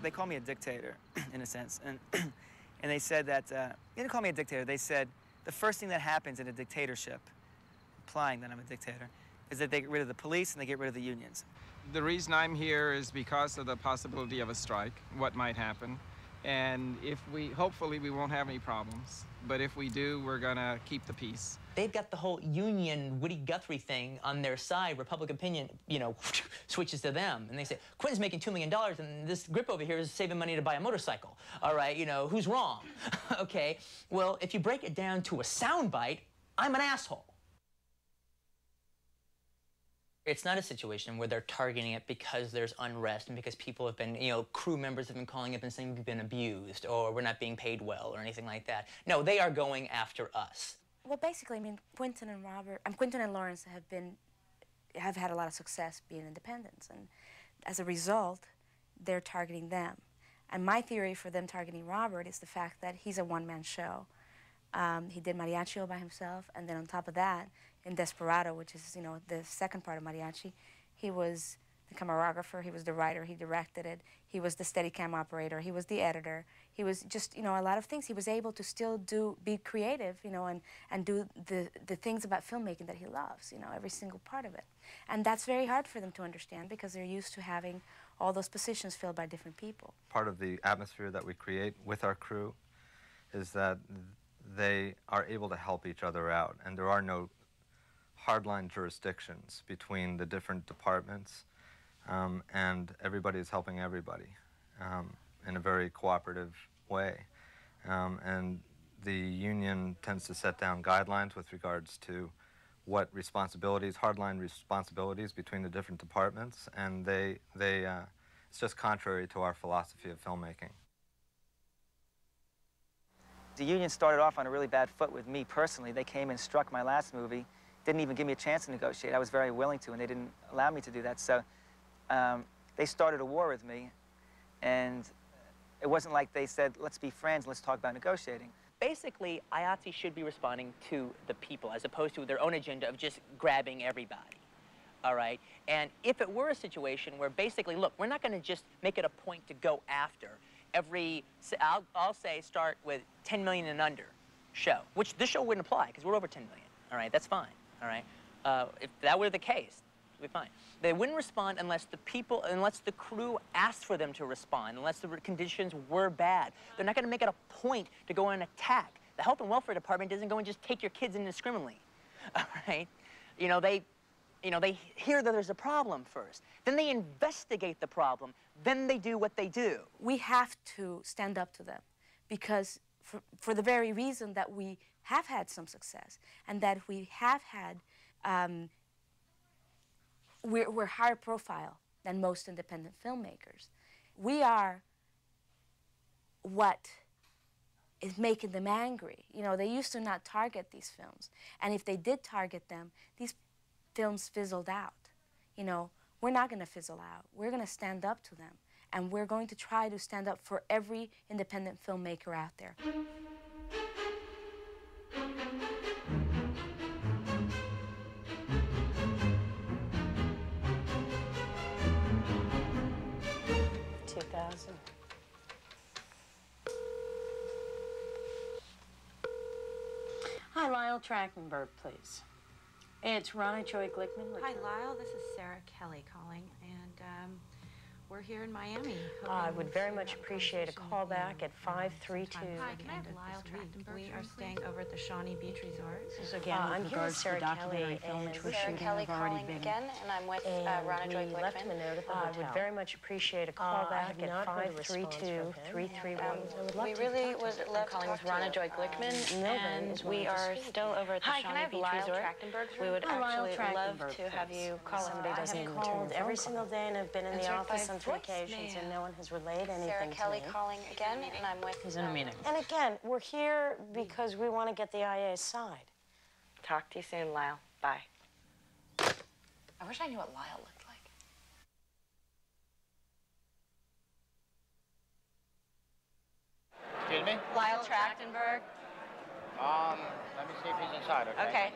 Speaker 17: They call me a dictator, in a sense, and they said that they didn't call me a dictator. They said the first thing that happens in a dictatorship, implying that I'm a dictator, is that they get rid of the police and they get rid of the unions.
Speaker 10: The reason I'm here is because of the possibility of a strike, what might happen, and hopefully we won't have any problems. But if we do, we're gonna keep the peace.
Speaker 4: They've got the whole union Woody Guthrie thing on their side. Republic opinion, switches to them. And they say, Quentin's making $2 million, and this grip over here is saving money to buy a motorcycle. All right, who's wrong? Okay, well, if you break it down to a soundbite, I'm an asshole. It's not a situation where they're targeting it because there's unrest and because people have been, crew members have been calling up and saying we've been abused or we're not being paid well or anything like that. No, they are going after us.
Speaker 16: Well, basically, I mean, Quentin and Lawrence have had a lot of success being independents, and as a result, they're targeting them. And my theory for them targeting Robert is the fact that he's a one-man show. He did Mariachi by himself, and then on top of that, in Desperado, which is, the second part of Mariachi, he was the choreographer, he was the writer, he directed it, he was the Steadicam operator, he was the editor, he was just, a lot of things. He was able to still be creative, and do the things about filmmaking that he loves, every single part of it. And that's very hard for them to understand because they're used to having all those positions filled by different people.
Speaker 24: Part of the atmosphere that we create with our crew is that they are able to help each other out, and there are no hardline jurisdictions between the different departments, and everybody is helping everybody in a very cooperative way. And the union tends to set down guidelines with regards to what responsibilities, hardline responsibilities between the different departments, and it's just contrary to our philosophy of filmmaking.
Speaker 17: The union started off on a really bad foot with me personally. They came and struck my last movie, didn't even give me a chance to negotiate. I was very willing to, and they didn't allow me to do that. So they started a war with me, and it wasn't like they said, let's be friends, let's talk about negotiating.
Speaker 4: Basically, IATSE should be responding to the people as opposed to their own agenda of just grabbing everybody. All right? And if it were a situation where basically, look, we're not going to just make it a point to go after every, I'll say start with 10 million and under show, which this show wouldn't apply because we're over 10 million. All right? That's fine. All right? If that were the case, it would be fine. They wouldn't respond unless the crew asked for them to respond, unless the conditions were bad. They're not going to make it a point to go and attack. The Health and Welfare Department doesn't go and just take your kids indiscriminately. All right? They hear that there's a problem first. Then they investigate the problem. Then they do what they do.
Speaker 16: We have to stand up to them because for the very reason that we have had some success and that we have had, we're higher profile than most independent filmmakers. We are what is making them angry. They used to not target these films. And if they did target them, these films fizzled out. we're not going to fizzle out. We're going to stand up to them. And we're going to try to stand up for every independent filmmaker out there.
Speaker 11: Hi, Lyle Trachtenberg, please. It's Ronna Joy Glickman.
Speaker 14: Hi, Lyle. This is Sarah Kelly calling, and we're here in Miami.
Speaker 11: I would very much appreciate a call back at 532.
Speaker 14: Hi, can I have Lyle Trachtenberg? We are staying over at the Shawnee Beach Resort.
Speaker 11: This is again with
Speaker 15: I'm here with
Speaker 11: regards to
Speaker 15: Sarah
Speaker 11: the documentary
Speaker 15: Kelly,
Speaker 11: film
Speaker 15: and
Speaker 11: which we're
Speaker 15: Sarah
Speaker 11: shooting.
Speaker 15: Kelly
Speaker 11: I've already
Speaker 15: calling
Speaker 11: been.
Speaker 15: again, and I'm with Ronna Joy Glickman.
Speaker 11: left him a note at the
Speaker 15: I
Speaker 11: hotel.
Speaker 15: would very much appreciate a call back at 532-331.
Speaker 11: We really would love to
Speaker 15: calling
Speaker 11: talk
Speaker 15: with Ronna
Speaker 11: to
Speaker 15: Joy Glickman, and we are still over at the
Speaker 11: Hi, can I
Speaker 15: Shawnee
Speaker 11: have
Speaker 15: Beach
Speaker 11: Lyle
Speaker 15: Resort.
Speaker 11: Trachtenberg's
Speaker 15: We would
Speaker 11: room? Lyle
Speaker 15: actually love
Speaker 11: Trachtenberg,
Speaker 15: to have you
Speaker 11: please.
Speaker 15: call
Speaker 11: Somebody
Speaker 15: us.
Speaker 11: doesn't
Speaker 15: I
Speaker 11: even
Speaker 15: have
Speaker 11: return
Speaker 15: called
Speaker 11: your
Speaker 15: every
Speaker 11: phone
Speaker 15: single day, and I've been in the
Speaker 11: Answered
Speaker 15: office
Speaker 11: by
Speaker 15: on three occasions, and no one has relayed anything Sarah to Kelly me. calling again, and I'm with...
Speaker 11: He's in a meeting.
Speaker 15: And again, we're here because we want to get the IA's side.
Speaker 11: Talk to you soon, Lyle. Bye.
Speaker 14: I wish I knew what Lyle looked like.
Speaker 19: Excuse me?
Speaker 14: Lyle Trachtenberg.
Speaker 19: Let me see if he's inside, okay?
Speaker 14: Okay.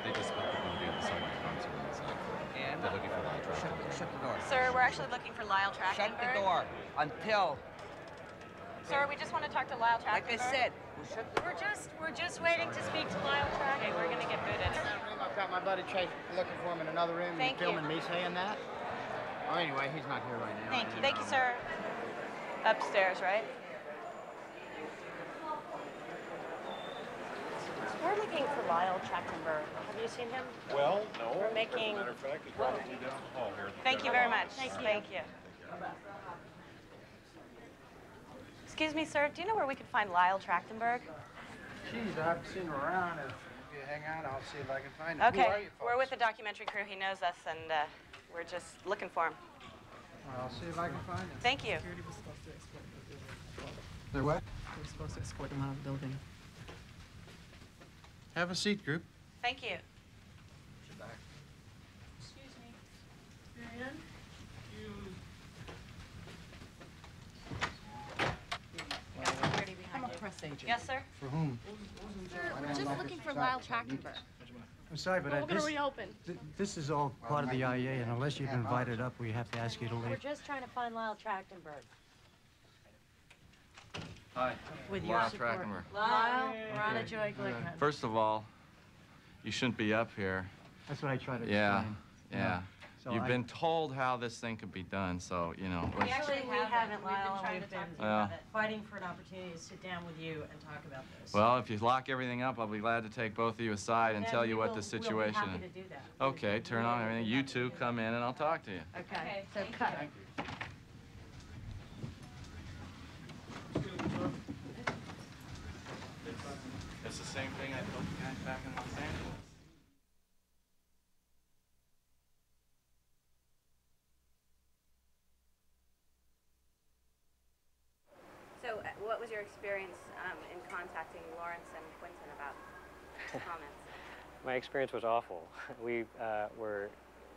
Speaker 20: They just spoke to Boogie at the summer concert inside.
Speaker 19: And?
Speaker 20: They're looking for Lyle Trachtenberg.
Speaker 19: Shut the door.
Speaker 14: Sir, we're actually looking for Lyle Trachtenberg.
Speaker 19: Shut the door until...
Speaker 14: Sir, we just want to talk to Lyle Trachtenberg.
Speaker 19: Like I said,
Speaker 11: We're just waiting to speak to Lyle Trachtenberg.
Speaker 14: Okay, we're gonna get booted.
Speaker 19: I've got my buddy Chase looking for him in another room.
Speaker 14: Thank
Speaker 19: He's
Speaker 14: you.
Speaker 19: filming me saying that. Oh, anyway, he's not here right now.
Speaker 14: Thank you. Thank you, sir. Upstairs, right?
Speaker 11: We're looking for Lyle Trachtenberg. Have you seen him?
Speaker 21: Well, no.
Speaker 11: We're making...
Speaker 21: As a matter of fact, he's probably down the hall here.
Speaker 14: Thank you very much.
Speaker 11: Thank you.
Speaker 14: Thank you. Excuse me, sir. Do you know where we could find Lyle Trachtenberg?
Speaker 19: Geez, I haven't seen him around. If you hang out, I'll see if I can find him. Who
Speaker 14: Okay.
Speaker 19: are you
Speaker 14: We're with the documentary crew. He knows us, and we're just looking for him.
Speaker 19: Well, I'll see if I can find him.
Speaker 14: Thank you.
Speaker 19: They're what?
Speaker 11: We're supposed to escort him out of the building.
Speaker 19: Have a seat, group.
Speaker 14: Thank you.
Speaker 11: Excuse me. Marianne? I'm a press agent.
Speaker 14: Yes, sir?
Speaker 19: For whom?
Speaker 11: Sir, we're just looking for Lyle Trachtenberg.
Speaker 18: I'm sorry, but
Speaker 11: We're gonna reopen.
Speaker 18: this is all part of the IA, and unless you've invited up, we have to ask you to
Speaker 11: We're
Speaker 18: leave.
Speaker 11: just trying to find Lyle Trachtenberg.
Speaker 22: Hi,
Speaker 11: With your
Speaker 22: Lyle
Speaker 11: support.
Speaker 22: Trachtenberg.
Speaker 11: Lyle, Ronna Joy Glickman.
Speaker 22: First of all, you shouldn't be up here.
Speaker 18: That's what I try to
Speaker 22: Yeah,
Speaker 18: explain.
Speaker 22: yeah.
Speaker 18: So
Speaker 22: You've
Speaker 18: I-
Speaker 22: been told how this thing could be done, so, you know.
Speaker 11: We haven't, Lyle.
Speaker 14: trying
Speaker 11: We've
Speaker 14: to
Speaker 11: been
Speaker 14: talk
Speaker 22: to you about it.
Speaker 11: fighting for an opportunity to sit down with you and talk about this.
Speaker 22: Well, if you lock everything up, I'll be glad to take both of you aside and
Speaker 11: Then
Speaker 22: tell you what
Speaker 11: we'll-
Speaker 22: the situation
Speaker 11: We'll be happy
Speaker 22: is.
Speaker 11: to do that.
Speaker 22: Okay, turn on everything. You two come in and I'll talk to you.
Speaker 11: Okay, so cut.
Speaker 22: It's the same thing I told you guys back in Los Angeles.
Speaker 14: So, what was your experience in contacting Lawrence and Quentin about comments?
Speaker 25: My experience was awful. We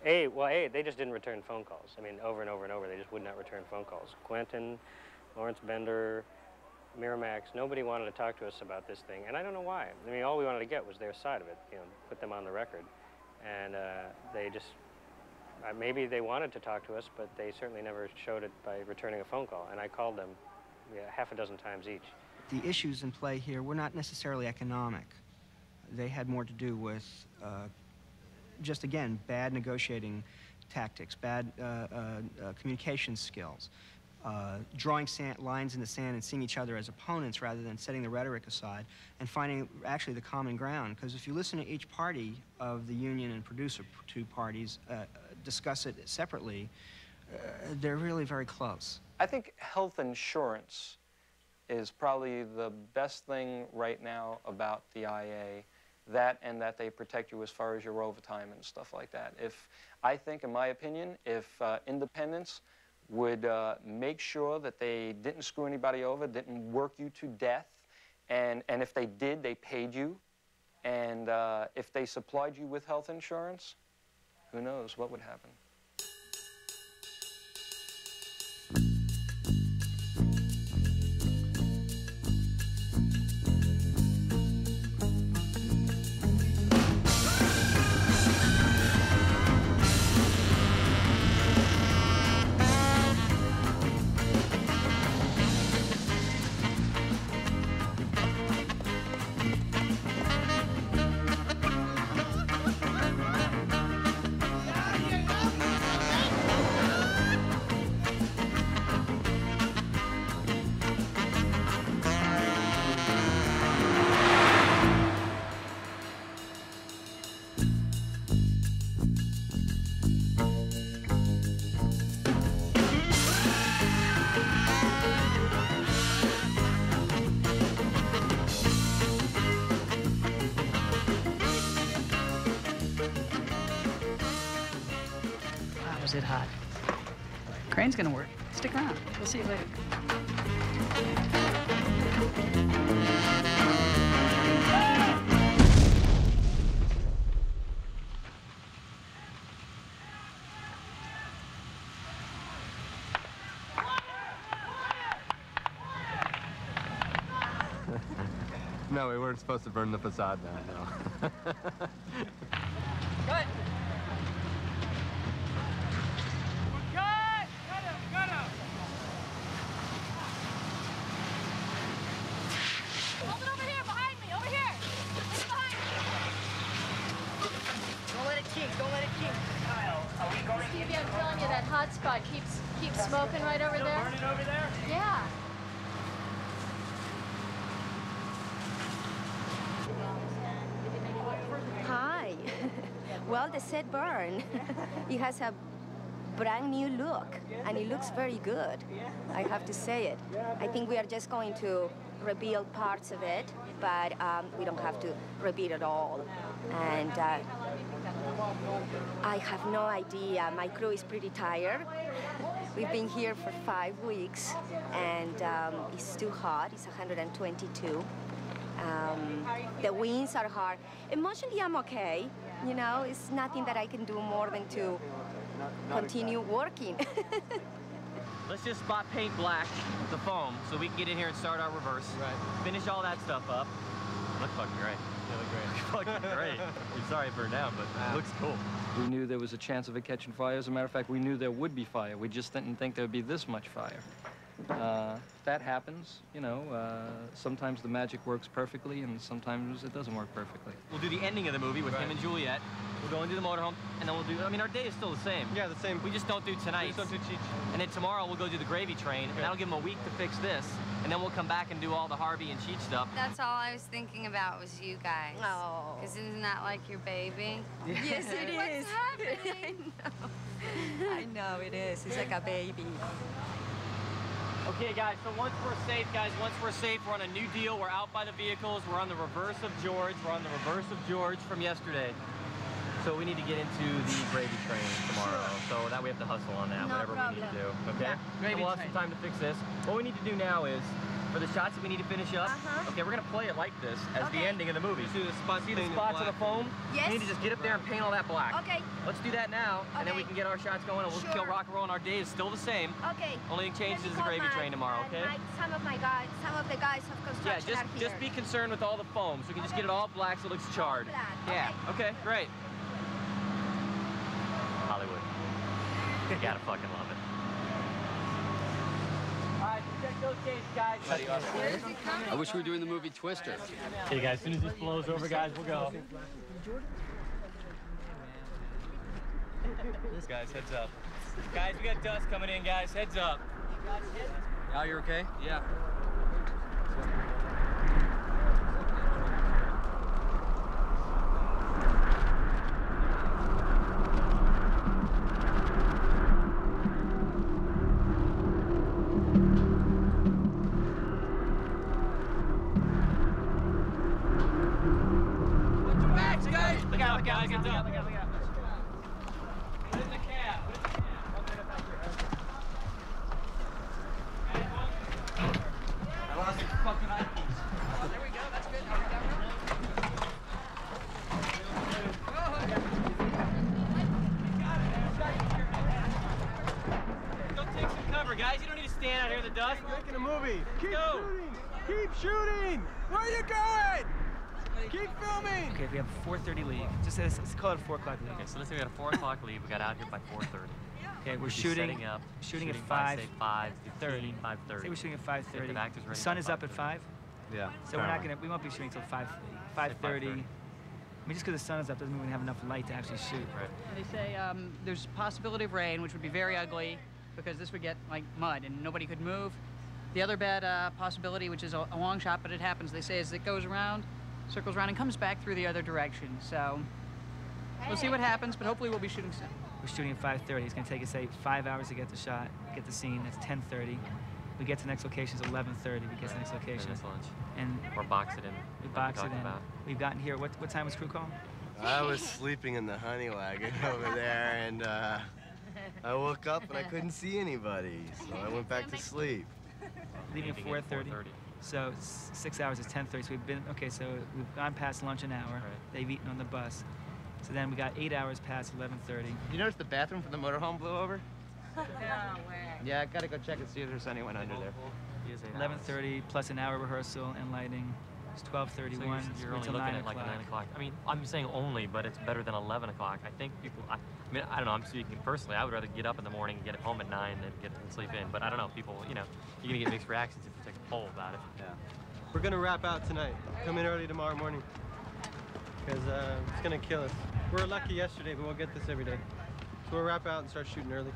Speaker 25: they just didn't return phone calls. I mean, over and over and over, they just would not return phone calls. Quentin, Lawrence Bender, Miramax, nobody wanted to talk to us about this thing, and I don't know why. I mean, all we wanted to get was their side of it, you know, put them on the record. And they just, maybe they wanted to talk to us, but they certainly never showed it by returning a phone call, and I called them half a dozen times each.
Speaker 26: The issues in play here were not necessarily economic. They had more to do with just, again, bad negotiating tactics, bad communication skills, drawing lines in the sand and seeing each other as opponents rather than setting the rhetoric aside and finding actually the common ground. Because if you listen to each party of the union and producer two parties discuss it separately, they're really very close.
Speaker 27: I think health insurance is probably the best thing right now about the IA, that and that they protect you as far as your overtime and stuff like that. I think, in my opinion, if independents would make sure that they didn't screw anybody over, didn't work you to death, and if they did, they paid you. And if they supplied you with health insurance, who knows what would happen.
Speaker 1: Was it hot? Crane's gonna work. Stick around. We'll see you later.
Speaker 20: No, we weren't supposed to burn the facade down, no.
Speaker 9: Cut! Cut him!
Speaker 5: Hold it over here, behind me, over here. It's behind me.
Speaker 9: Don't let it cheat, don't let it cheat. Kyle, are we going
Speaker 5: Stevie, I'm telling you, that hot spot keeps smoking right over there.
Speaker 9: Burning over there?
Speaker 5: Yeah.
Speaker 2: Hi. Well, the set burned. It has a brand new look, and it looks very good. I have to say it. I think we are just going to rebuild parts of it, but we don't have to rebuild it all. And I have no idea. My crew is pretty tired. We've been here for 5 weeks, and it's too hot. It's 122. The winds are hard. Emotionally, I'm okay. You know, it's nothing that I can do more than to continue working.
Speaker 3: Let's just spot paint black the foam so we can get in here and start our reverse. Right. Finish all that stuff up. Look fucking great. You look great. Fucking great. I'm sorry it burned down, but it looks cool.
Speaker 27: We knew there was a chance of it catching fire. As a matter of fact, we knew there would be fire. We just didn't think there would be this much fire. That happens, you know. Sometimes the magic works perfectly, and sometimes it doesn't work perfectly.
Speaker 3: We'll do the ending of the movie with him and Juliet. We'll go into the motorhome, and then we'll do, I mean, our day is still the same.
Speaker 27: Yeah, the same.
Speaker 3: We just don't do tonight.
Speaker 27: We just don't do Cheech.
Speaker 3: And then tomorrow we'll go do the gravy train, and that'll give them a week to fix this, and then we'll come back and do all the Harvey and Cheech stuff.
Speaker 7: That's all I was thinking about was you guys.
Speaker 2: Oh.
Speaker 7: Because isn't that like your baby?
Speaker 2: Yes, it is.
Speaker 7: What's happening?
Speaker 2: I know it is. It's like a baby.
Speaker 3: Okay, guys, so once we're safe, we're on a new deal. We're out by the vehicles. We're on the reverse of George. From yesterday. So we need to get into the gravy train tomorrow. So that we have to hustle on that, whatever we need to do. Okay?
Speaker 1: Yeah.
Speaker 3: And we'll have some time to fix this. What we need to do now is, for the shots that we need to finish up, okay, we're gonna play it like this as the ending of the movie. See the spots of the foam?
Speaker 2: Yes.
Speaker 3: We need to just get up there and paint all that black.
Speaker 2: Okay.
Speaker 3: Let's do that now, and then we can get our shots going, and we'll kill rock and roll, and our day is still the same.
Speaker 2: Okay.
Speaker 3: Only thing changes is the gravy train tomorrow, okay?
Speaker 2: Some of the guys of construction are here.
Speaker 3: Just be concerned with all the foam, so we can just get it all black so it looks charred.
Speaker 2: Black.
Speaker 3: Yeah, okay, great. Hollywood. You gotta fucking love it. Alright, check those gates, guys.
Speaker 8: I wish we were doing the movie Twister.
Speaker 3: Okay, guys, as soon as this blows over, guys, we'll go. Guys, heads up. Guys, we got dust coming in, guys. Heads up.
Speaker 8: Al, you're okay?
Speaker 3: Yeah. Look out, guys. Look out. Put it in the cab. stand out here in the dust.
Speaker 20: Making a movie. Keep
Speaker 3: Go.
Speaker 20: shooting. Keep shooting. Where are you going? Keep filming.
Speaker 6: Okay, we have a 4:30 leave. Just let's call it a 4 o'clock leave.
Speaker 3: Okay, so let's say we got a 4 o'clock leave. We got out here by 4:30.
Speaker 6: Okay, we're
Speaker 3: We'd be
Speaker 6: shooting.
Speaker 3: setting up.
Speaker 6: Shooting at
Speaker 3: by, say,
Speaker 6: 5:30.
Speaker 3: 5:30.
Speaker 6: Say we're shooting at 5:30.
Speaker 3: Get the actors ready
Speaker 6: The sun
Speaker 3: by
Speaker 6: is up at 5.
Speaker 20: Yeah.
Speaker 6: So we're not gonna. We won't be shooting till 5:30. I mean, just because the sun is up doesn't mean we have enough light to actually shoot.
Speaker 3: Right.
Speaker 1: They say there's a possibility of rain, which would be very ugly because this would get like mud and nobody could move. The other bad possibility, which is a long shot, but it happens, they say, is it goes around, circles around, and comes back through the other direction. So we'll see what happens, but hopefully we'll be shooting soon.
Speaker 6: We're shooting at 5:30. It's going to take us, say, 5 hours to get the shot, get the scene. That's 10:30. We get to the next location, it's 11:30. We get to the next location. And
Speaker 3: or box it in.
Speaker 6: We box it in. We've gotten here. What time was crew call?
Speaker 20: I was sleeping in the honey wagon over there, and I woke up and I couldn't see anybody, so I went back to sleep.
Speaker 6: Leaving at 4:30. So 6 hours is 10:30. So we've been, okay, so we've gone past lunch an hour. Right. They've eaten on the bus. So then we got 8 hours past 11:30.
Speaker 8: You notice the bathroom from the motorhome blew over?
Speaker 7: No way.
Speaker 8: Yeah, I gotta go check and see if there's anyone under there.
Speaker 6: 11:30 plus an hour rehearsal and lighting. It's 12:31.
Speaker 3: So you're only
Speaker 6: until
Speaker 3: looking
Speaker 6: 9
Speaker 3: at like
Speaker 6: o'clock.
Speaker 3: 9 o'clock. I mean, I'm saying only, but it's better than 11 o'clock. I think people, I mean, I don't know, I'm speaking personally. I would rather get up in the morning and get it home at 9 than get and sleep in. But I don't know, people, you know, you're gonna get mixed reactions if you take a poll about it.
Speaker 20: Yeah. We're gonna wrap out tonight. Come in early tomorrow morning. Because it's gonna kill us. We were lucky yesterday, but we'll get this every day. So we'll wrap out and start shooting early.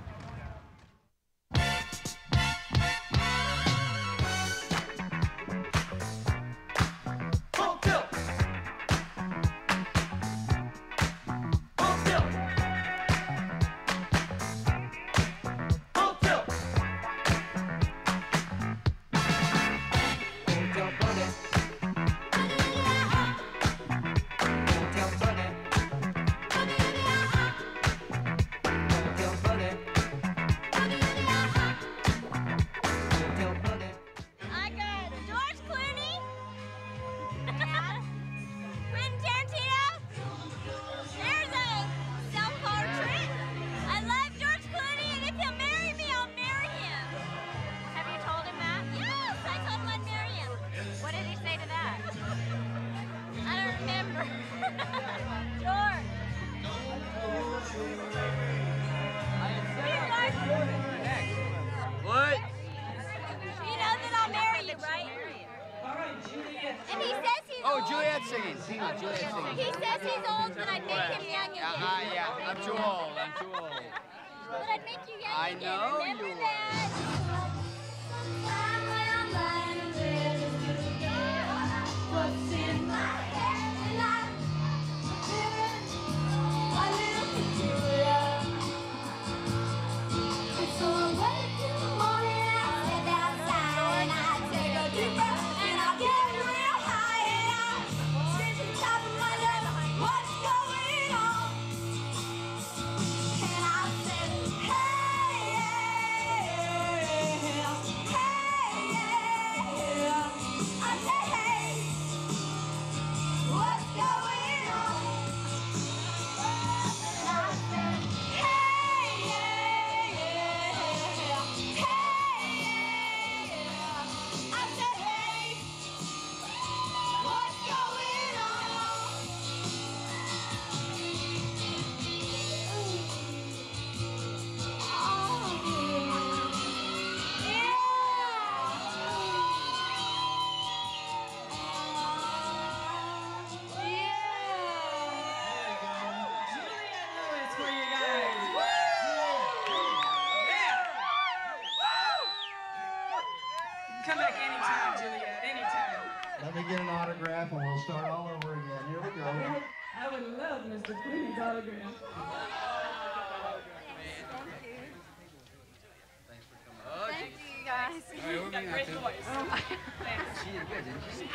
Speaker 9: What?
Speaker 10: He knows that I'll marry you, right? And he says he's old.
Speaker 8: Juliet's singing. Juliet's singing.
Speaker 10: He says he's old, but I'd make him young again.
Speaker 8: Yeah, I'm too old. I'm too old.
Speaker 10: But I'd make you young
Speaker 8: I
Speaker 10: again.
Speaker 8: know
Speaker 10: Remember
Speaker 8: you
Speaker 10: that? What's in my head? A little peculiar. It's so awake in the morning, I step outside and I take a deep breath and I get real high and I sit to the top of my lungs. What's going on? And I said, hey, I said, hey, what's going on? And I said, I said, hey, what's going on?
Speaker 1: for you guys. Come back anytime, Juliet, anytime.
Speaker 18: Let me get an autograph and we'll start all over again. Here we go.
Speaker 1: I would love Mr. Queen's autograph.
Speaker 10: Thank you, guys.
Speaker 1: Got great voice.
Speaker 10: She did good, didn't she?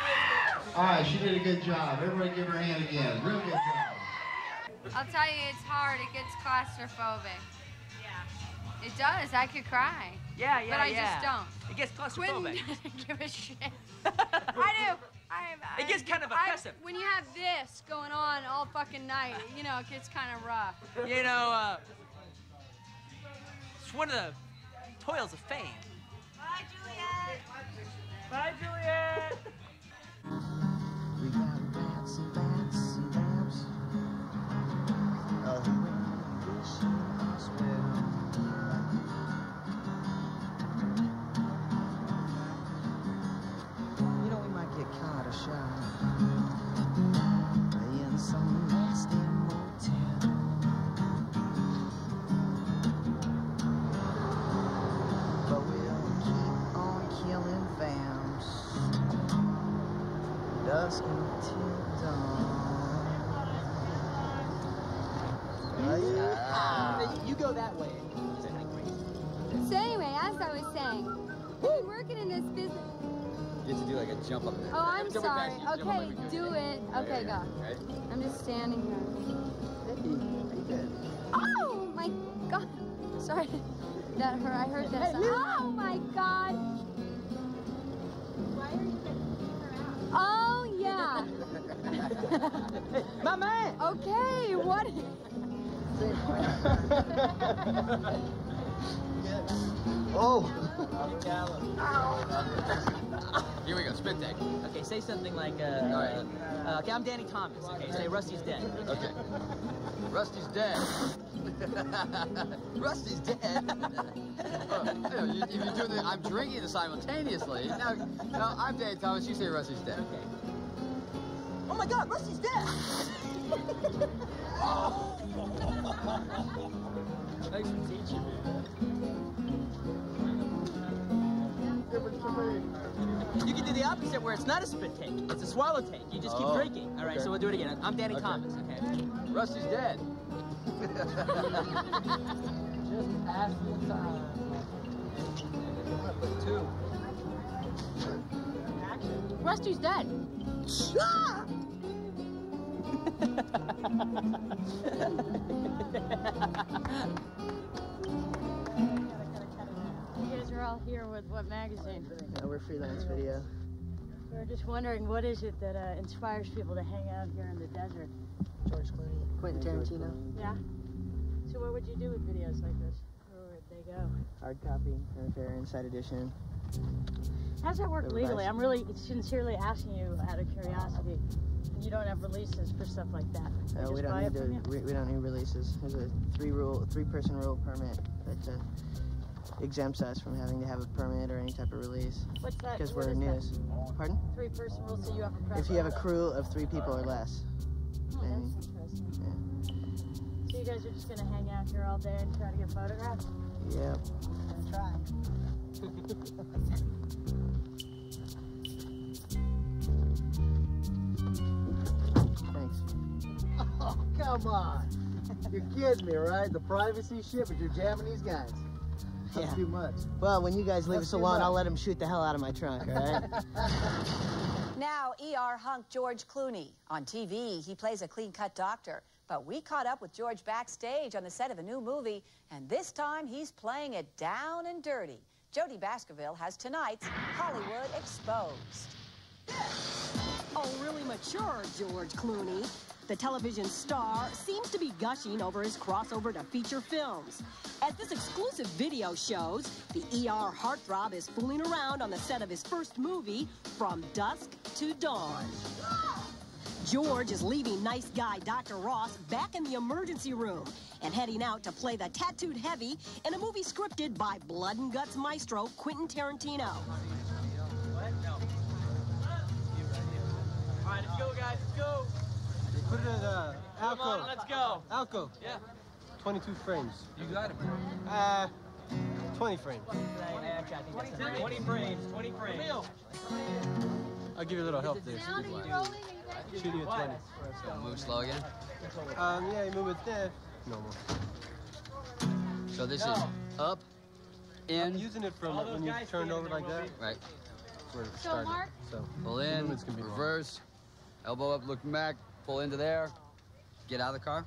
Speaker 18: All right, she did a good job. Everybody give her a hand again. Real good job.
Speaker 7: I'll tell you, it's hard. It gets claustrophobic. Yeah. It does. I could cry.
Speaker 1: Yeah,
Speaker 7: But I just don't.
Speaker 1: It gets claustrophobic.
Speaker 7: Quentin doesn't give a shit. I do.
Speaker 1: It gets kind of oppressive.
Speaker 7: When you have this going on all fucking night, you know, it gets kind of rough.
Speaker 1: You know, it's one of the toils of fame.
Speaker 14: Bye, Juliet.
Speaker 3: Bye, Juliet.
Speaker 10: We got rats and bats and babs. Who in the fishing as well. You know, we might get caught or shot in some nasty motel. But we'll keep on killing vamps. Dusk until dawn.
Speaker 4: You go that way.
Speaker 12: So anyway, as I was saying, we've been working in this business.
Speaker 13: You have to do like a jump up there.
Speaker 12: Oh, I'm sorry. Okay, do it. Okay, go.
Speaker 13: Right?
Speaker 12: I'm just standing here. Oh my God! Sorry, that hurt. I heard that. Oh my God! Why are you picking her out? Oh yeah.
Speaker 4: My man.
Speaker 12: Okay, what?
Speaker 13: Oh! Here we go, spit take.
Speaker 4: Okay, say something like, okay, I'm Danny Thomas. Okay, say Rusty's dead.
Speaker 13: Okay. Rusty's dead. Rusty's dead? If you do the, I'm drinking it simultaneously. Now, I'm Danny Thomas, you say Rusty's dead.
Speaker 4: Okay. Oh my God, Rusty's dead!
Speaker 13: Thanks for teaching me.
Speaker 4: You can do the opposite where it's not a spit take. It's a swallow take. You just keep drinking. All right,
Speaker 13: okay.
Speaker 4: so we'll do it again. I'm Danny Thomas, okay?
Speaker 13: Rusty's dead.
Speaker 10: Just pass the time.
Speaker 4: Two.
Speaker 12: Rusty's dead.
Speaker 16: You guys are all here with what magazine?
Speaker 10: We're Freelance Video.
Speaker 16: We're just wondering, what is it that inspires people to hang out here in the desert?
Speaker 10: George Clooney. Quentin Tarantino.
Speaker 16: Yeah? So what would you do with videos like this? Where would they go?
Speaker 10: Hard copy, fair inside edition.
Speaker 16: How's that work legally? I'm really sincerely asking you out of curiosity. You don't have releases for stuff like that.
Speaker 10: We don't need releases. There's a three-person rule permit that exempts us from having to have a permit or any type of release.
Speaker 16: What's that?
Speaker 10: Because
Speaker 16: What
Speaker 10: we're
Speaker 16: is
Speaker 10: news.
Speaker 16: that?
Speaker 10: Pardon?
Speaker 16: 3-person rule, so you have a press.
Speaker 10: If you have a crew of 3 people or less.
Speaker 16: Oh,
Speaker 10: then,
Speaker 16: that's interesting. So you guys are just gonna hang out here all day and try to get photographs?
Speaker 10: Yeah.
Speaker 16: I'm gonna try.
Speaker 10: Thanks.
Speaker 17: Oh, come on. You're kidding me, right? The privacy shit, but you're jamming these guys. That's too much.
Speaker 10: Well, when you guys leave
Speaker 17: That's
Speaker 10: us
Speaker 17: too
Speaker 10: alone,
Speaker 17: much.
Speaker 10: I'll let them shoot the hell out of my trunk, all right?
Speaker 23: Now, ER hunk George Clooney. On TV, he plays a clean-cut doctor. But we caught up with George backstage on the set of a new movie, and this time he's playing it down and dirty. Jody Baskerville has tonight's Hollywood Exposed.
Speaker 24: Oh, really mature George Clooney. The television star seems to be gushing over his crossover to feature films. As this exclusive video shows, the ER heartthrob is fooling around on the set of his first movie, From Dusk Till Dawn. George is leaving nice guy Dr. Ross back in the emergency room and heading out to play the tattooed heavy in a movie scripted by blood and guts maestro Quentin Tarantino.
Speaker 4: What? No. All right, let's go, guys. Let's go.
Speaker 20: Put it at Alco.
Speaker 4: Come on, let's go.
Speaker 20: Alco.
Speaker 4: Yeah.
Speaker 20: 22 frames.
Speaker 4: You got it.
Speaker 20: 20 frames.
Speaker 4: 20 frames. 20 frames.
Speaker 20: I'll give you a little help there. Shoot you at 20.
Speaker 13: So move slow again?
Speaker 20: Yeah, you move it there. Normal.
Speaker 13: So this is up, in.
Speaker 20: I'm using it from when you turn over like that.
Speaker 13: Right.
Speaker 20: Where it
Speaker 12: So,
Speaker 20: started.
Speaker 12: Mark?
Speaker 20: So
Speaker 13: Pull in, reverse, elbow up, looking back, pull into there, get out of the car.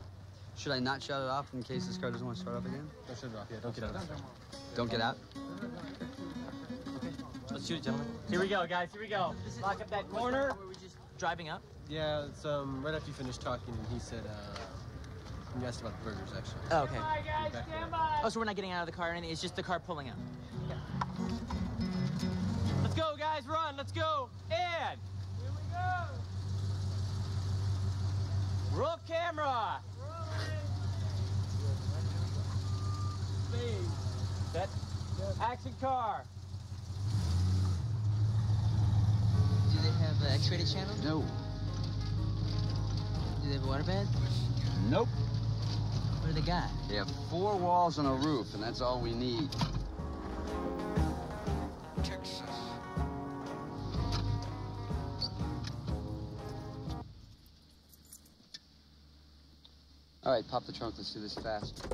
Speaker 13: Should I not shut it off in case this car doesn't want to start up again?
Speaker 20: Don't shut it off. Yeah, don't get out.
Speaker 13: Don't get out?
Speaker 4: Let's shoot it, gentlemen. Here we go, guys. Here we go. Lock up that corner. Were we just driving up?
Speaker 20: Yeah, it's right after you finished talking, and he said, he asked about the burgers, actually.
Speaker 4: Oh, okay.
Speaker 20: Stand by, guys, stand by.
Speaker 4: Oh, so we're not getting out of the car or anything? It's just the car pulling out. Let's go, guys, run, let's go. And here we go. Roll camera. Speed. Set. Action car.
Speaker 11: Do they have an X-rated channel?
Speaker 13: No.
Speaker 11: Do they have a waterbed?
Speaker 13: Nope.
Speaker 11: What do they got?
Speaker 13: They have 4 walls and a roof, and that's all we need. Texas. All right, pop the trunk. Let's do this fast.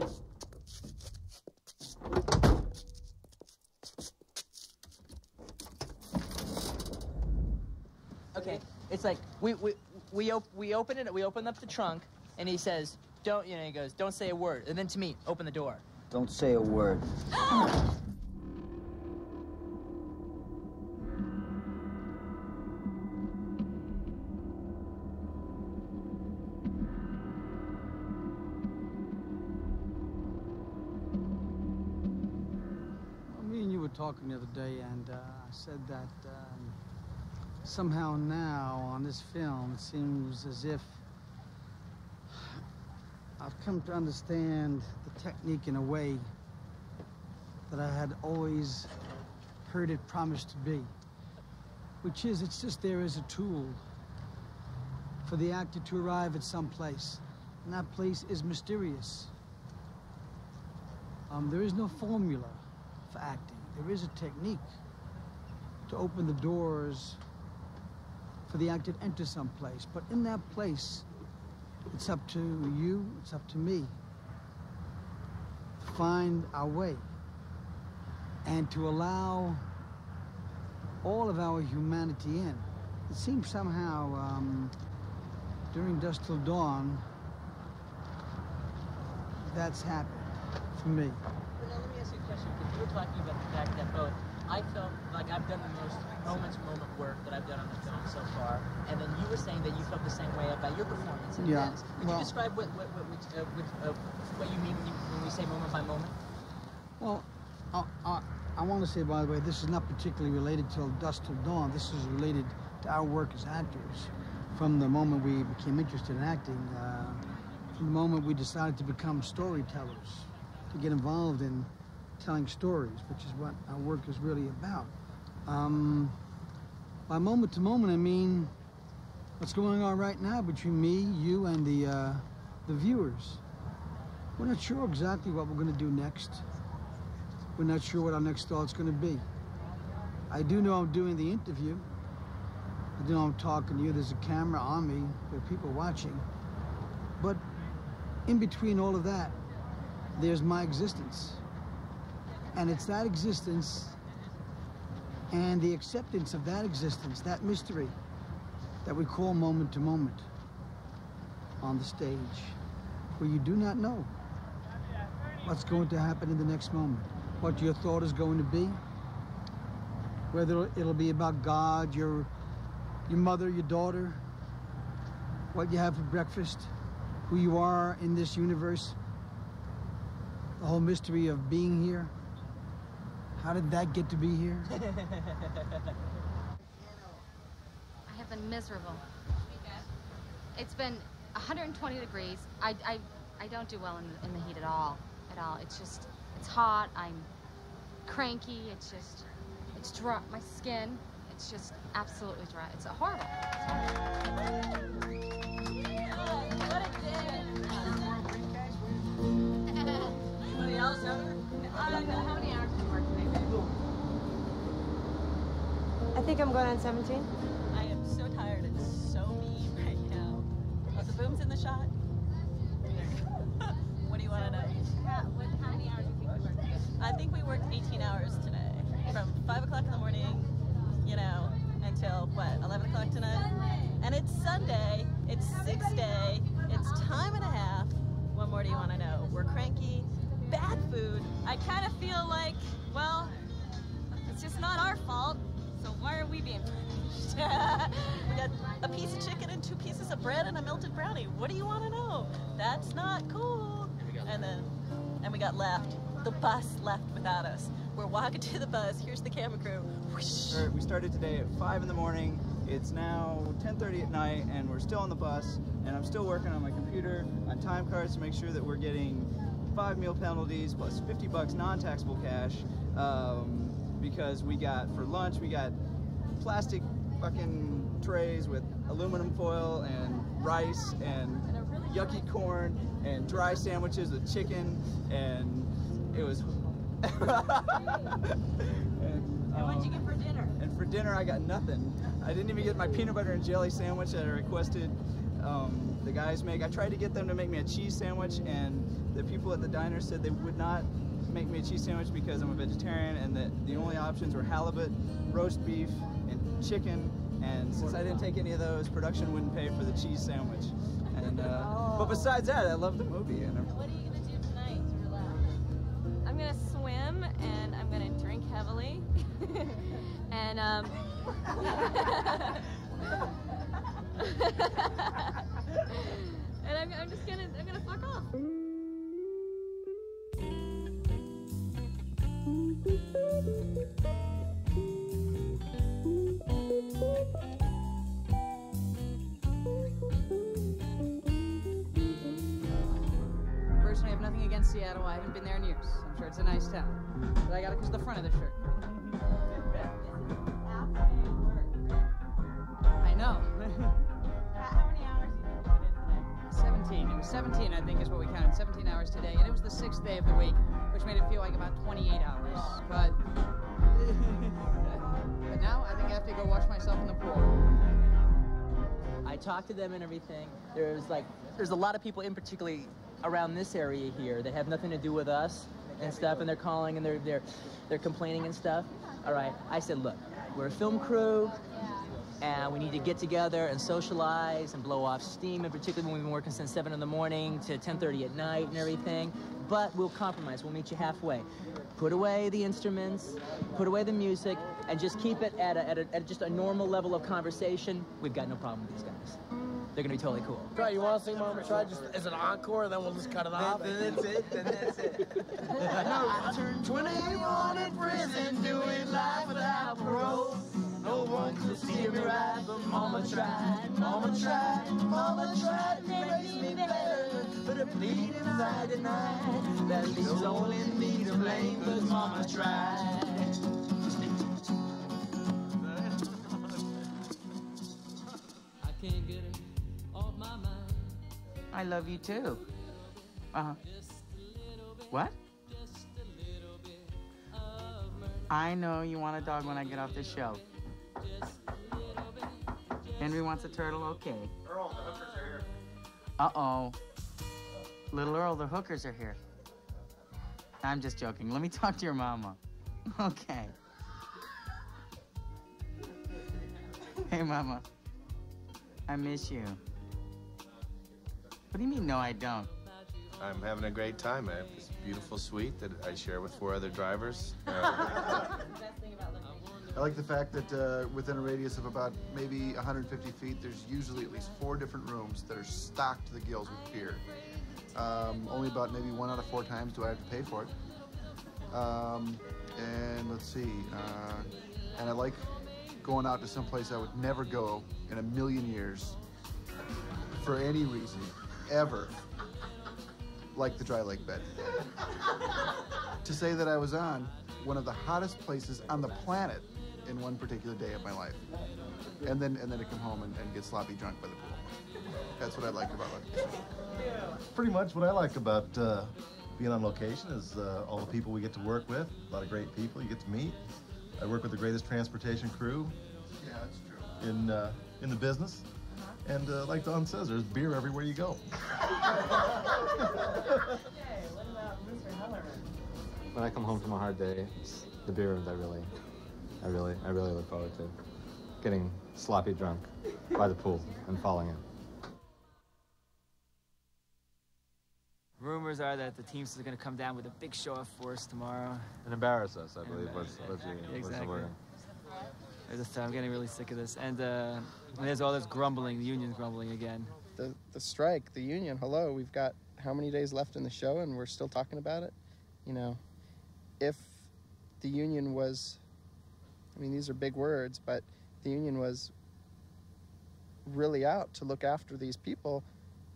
Speaker 4: Okay, it's like we open it. We open up the trunk, and he says, "Don't," you know. He goes, "Don't say a word." And then to me, open the door.
Speaker 13: Don't say a word.
Speaker 15: Me and you were talking the other day, and I said that somehow now on this film, it seems as if I've come to understand the technique in a way that I had always heard it promised to be, which is it's just there as a tool for the actor to arrive at some place, and that place is mysterious. There is no formula for acting. There is a technique to open the doors for the actor to enter some place. But in that place, it's up to you, it's up to me to find our way and to allow all of our humanity in. It seems somehow during Dusk Till Dawn, that's happened for me.
Speaker 4: Well, now, let me ask you a question, because you were talking about the fact that both I felt like I've done the most moment-to-moment work that I've done on the film so far, and then you were saying that you felt the same way about your performance in
Speaker 15: Yeah,
Speaker 4: this. Could you describe what you mean when we say moment by moment?
Speaker 15: Well, I want to say, by the way, this is not particularly related to Dusk Till Dawn. This is related to our work as actors. From the moment we became interested in acting, from the moment we decided to become storytellers, to get involved in telling stories, which is what our work is really about. By moment to moment, I mean what's going on right now between me, you, and the viewers. We're not sure exactly what we're going to do next. We're not sure what our next thought's going to be. I do know I'm doing the interview. I do know I'm talking to you. There's a camera on me. There are people watching. But in between all of that, there's my existence. And it's that existence and the acceptance of that existence, that mystery, that we call moment to moment on the stage, where you do not know what's going to happen in the next moment, what your thought is going to be, whether it'll be about God, your mother, your daughter, what you have for breakfast, who you are in this universe, the whole mystery of being here. How did that get to be here?
Speaker 5: I have been miserable. It's been 120 degrees. I don't do well in the heat at all. It's just, it's hot. I'm cranky. It's dry. My skin, it's just absolutely dry. It's horrible.
Speaker 7: Anybody else, Heather? How many hours do you work today, baby?
Speaker 19: I think I'm going on 17.
Speaker 14: I am so tired and so mean right now. Oh, the boom's in the shot? What do you want to know?
Speaker 7: How many hours do you think you worked today?
Speaker 14: I think we worked 18 hours today. From 5 o'clock in the morning, you know, until, what, 11 o'clock tonight? And it's Sunday, it's 6th day, it's time and a half. What more do you want to know? We're cranky, bad food. I kind of feel like, well, it's just not our fault, so why are we being punished? We got a piece of chicken and 2 pieces of bread and a melted brownie. What do you want to know? That's not cool. And we got left. the bus left without us. We're walking to the bus. Here's the camera crew. Whoosh.
Speaker 2: We started today at 5 in the morning. It's now 10:30 at night, and we're still on the bus. And I'm still working on my computer on time cards to make sure that we're getting 5 meal penalties plus $50 non-taxable cash. Because we got for lunch we got plastic fucking trays with aluminum foil and rice and yucky corn and dry sandwiches with chicken, and it was
Speaker 14: And what'd you get for dinner?
Speaker 2: And for dinner I got nothing. I didn't even get my peanut butter and jelly sandwich that I requested the guys make. I tried to get them to make me a cheese sandwich, and the people at the diner said they would not make me a cheese sandwich because I'm a vegetarian, and that the only options were halibut, roast beef, and chicken. And since I didn't take any of those, production wouldn't pay for the cheese sandwich. And but besides that, I love the movie. And
Speaker 14: what are you gonna do tonight to relax?
Speaker 6: I'm gonna swim and I'm gonna drink heavily, and and I'm just gonna fuck off.
Speaker 1: Personally, I have nothing against Seattle. I haven't been there in years. I'm sure it's a nice town. But I got it because of the front of the shirt. I know.
Speaker 6: How many hours did you put in today?
Speaker 1: 17. It was 17, I think, is what we counted. 17 hours today. And it was the 6th day of the week, which made it feel like about 28 hours. But now I think I have to go wash myself in the pool.
Speaker 4: I talked to them and everything. There's a lot of people in particularly around this area here that have nothing to do with us and stuff, and they're calling and they're complaining and stuff. All right, I said, look, we're a film crew, and we need to get together and socialize and blow off steam, in particular when we've been working since 7 in the morning to 10:30 at night and everything. But we'll compromise. We'll meet you halfway. Put away the instruments, put away the music, and just keep it at just a normal level of conversation. We've got no problem with these guys. They're gonna be totally cool.
Speaker 9: Try, you want to sing Mama Try just as an encore, and then we'll just cut it off?
Speaker 4: Then that's it.
Speaker 9: I turned 21 in prison, doing life without parole. No one could steer me right, but Mama tried, Mama tried, Mama tried to raise me better. But a bleed inside tonight, that leaves only me to blame, 'cause Mama tried.
Speaker 11: I can't get it off my mind.
Speaker 21: I love you too. What? I know you want a dog when I get off this show. Henry wants a turtle, okay.
Speaker 18: Earl, the hookers are here.
Speaker 21: Uh-oh. Little Earl, the hookers are here. I'm just joking. Let me talk to your mama. Okay. Hey, Mama. I miss you. What do you mean, no, I don't?
Speaker 22: I'm having a great time. I have this beautiful suite that I share with 4 other drivers.
Speaker 18: I like the fact that within a radius of about maybe 150 feet, there's usually at least 4 different rooms that are stocked to the gills with beer. Only about maybe 1 out of 4 times do I have to pay for it. And let's see, and I like going out to some place I would never go in a million years for any reason, ever, like the dry lake bed. To say that I was on one of the hottest places on the planet in one particular day of my life. And then to come home and get sloppy drunk by the pool. That's what I like about it.
Speaker 25: Pretty much what I like about being on location is all the people we get to work with, a lot of great people you get to meet. I work with the greatest transportation crew in the business. And like Don says, there's beer everywhere you go.
Speaker 26: When I come home from a hard day, it's the beer that I really look forward to. Getting sloppy drunk by the pool and falling in.
Speaker 27: Rumors are that the Teamsters are going to come down with a big show of force tomorrow.
Speaker 26: And embarrass us, I believe. What's the word?
Speaker 27: I'm getting really sick of this. And there's all this grumbling, the union's grumbling again.
Speaker 28: The strike, the union, hello, we've got how many days left in the show and we're still talking about it? You know,
Speaker 3: if the union was, I mean, these are big words, but the union was really out to look after these people,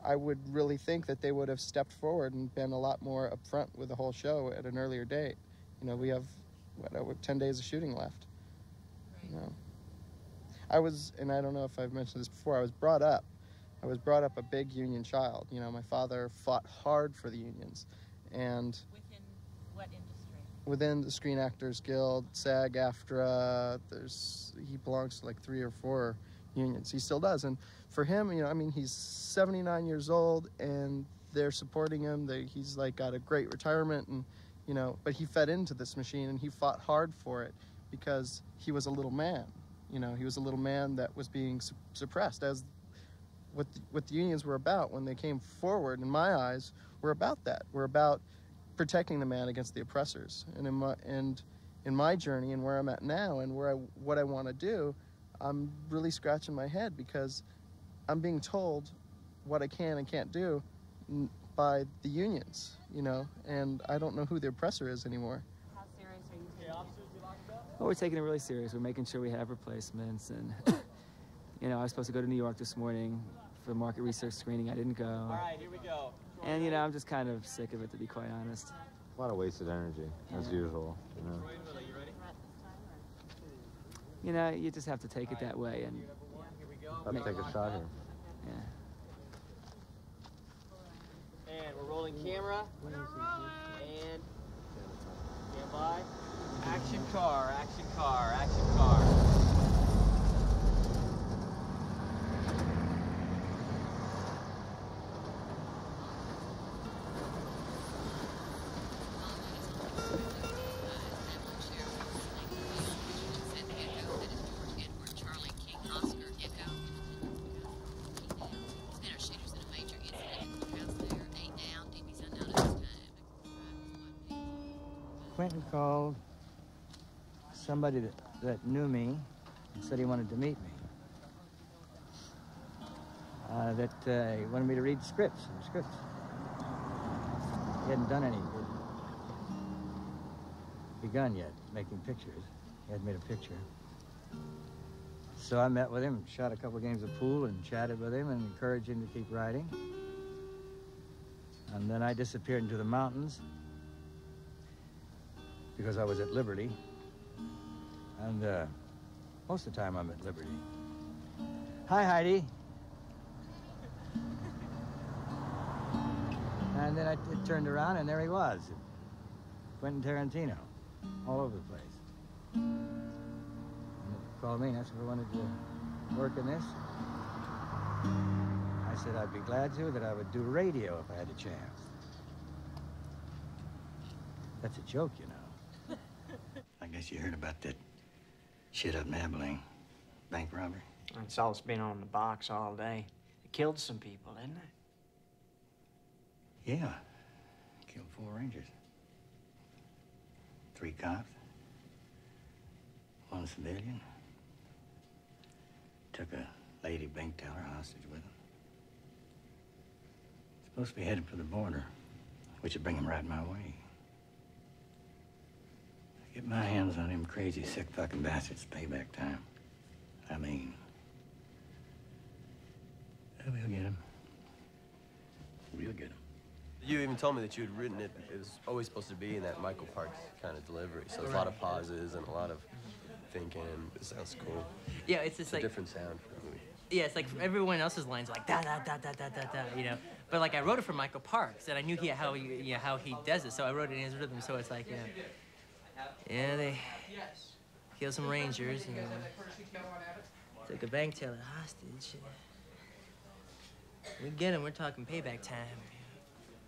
Speaker 3: I would really think that they would have stepped forward and been a lot more upfront with the whole show at an earlier date. You know, we have, what, over 10 days of shooting left. You know. I was, and I don't know if I've mentioned this before, I was brought up a big union child. You know, my father fought hard for the unions. And
Speaker 14: Within what industry?
Speaker 3: within the Screen Actors Guild, SAG-AFTRA, he belongs to like 3 or 4 unions. He still does. And for him, you know, I mean, he's 79 years old and they're supporting him. He's like got a great retirement, and, you know, but he fed into this machine and he fought hard for it because he was a little man. You know, he was a little man that was being suppressed, as what the unions were about when they came forward, in my eyes, were about that. We're about protecting the man against the oppressors. And in my journey and where I'm at now and what I want to do, I'm really scratching my head because I'm being told what I can and can't do by the unions, you know, and I don't know who the oppressor is anymore.
Speaker 14: How serious are you taking it?
Speaker 27: Well, we're taking it really serious. We're making sure we have replacements, and you know, I was supposed to go to New York this morning for market research screening. I didn't go.
Speaker 9: All right, here we go.
Speaker 27: And you know, I'm just kind of sick of it, to be quite honest.
Speaker 26: A lot of wasted energy, as usual, you know.
Speaker 27: You know, you just have to take it that way, and
Speaker 26: Let's take a shot here.
Speaker 9: And we're rolling camera. And stand by. Action car, action car, action car.
Speaker 8: Quentin called somebody that knew me and said he wanted to meet me. He wanted me to read scripts. He hadn't done any, begun yet making pictures. He had made a picture. So I met with him, shot a couple of games of pool and chatted with him and encouraged him to keep writing. And then I disappeared into the mountains because I was at Liberty. And most of the time I'm at Liberty. Hi, Heidi. And then I turned around and there he was, Quentin Tarantino, all over the place. And he called me and asked if I wanted to work in this. I said I'd be glad to, that I would do radio if I had a chance. That's a joke, you know. I guess you heard about that shit up in Abilene, bank robbery.
Speaker 10: It's all been on the box all day. It killed some people, didn't it?
Speaker 8: Yeah, killed 4 Rangers. 3 cops, 1 civilian. Took a lady bank teller hostage with him. Supposed to be headed for the border, which would bring him right my way. I get my hands on him crazy, sick fucking bastards, payback time. I mean, we'll get him. We'll get him.
Speaker 16: You even told me that you had written it. It was always supposed to be in that Michael Parks kind of delivery. So there's a lot of pauses and a lot of thinking. It sounds cool.
Speaker 4: Yeah, it's just
Speaker 16: a
Speaker 4: like
Speaker 16: different sound for the movie.
Speaker 4: Yeah, it's like everyone else's lines are like da da da da da da da, you know. But like I wrote it for Michael Parks, and I knew how he does it, so I wrote it in his rhythm. So it's like, yeah, they killed some Rangers and took a bank teller hostage. We get him. We're talking payback time.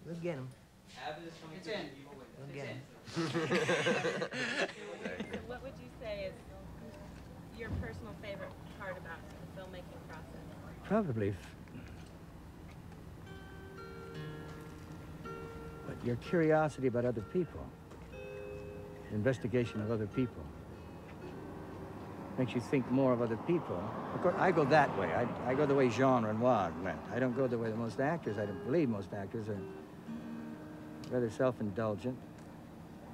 Speaker 4: We'll get him. We'll get him.
Speaker 14: What would you say is your personal favorite part about the filmmaking process?
Speaker 8: Probably your curiosity about other people, investigation of other people. Makes you think more of other people. Of course, I go that way. I go the way Jean Renoir went. I don't go the way that most actors, I don't believe most actors are rather self-indulgent.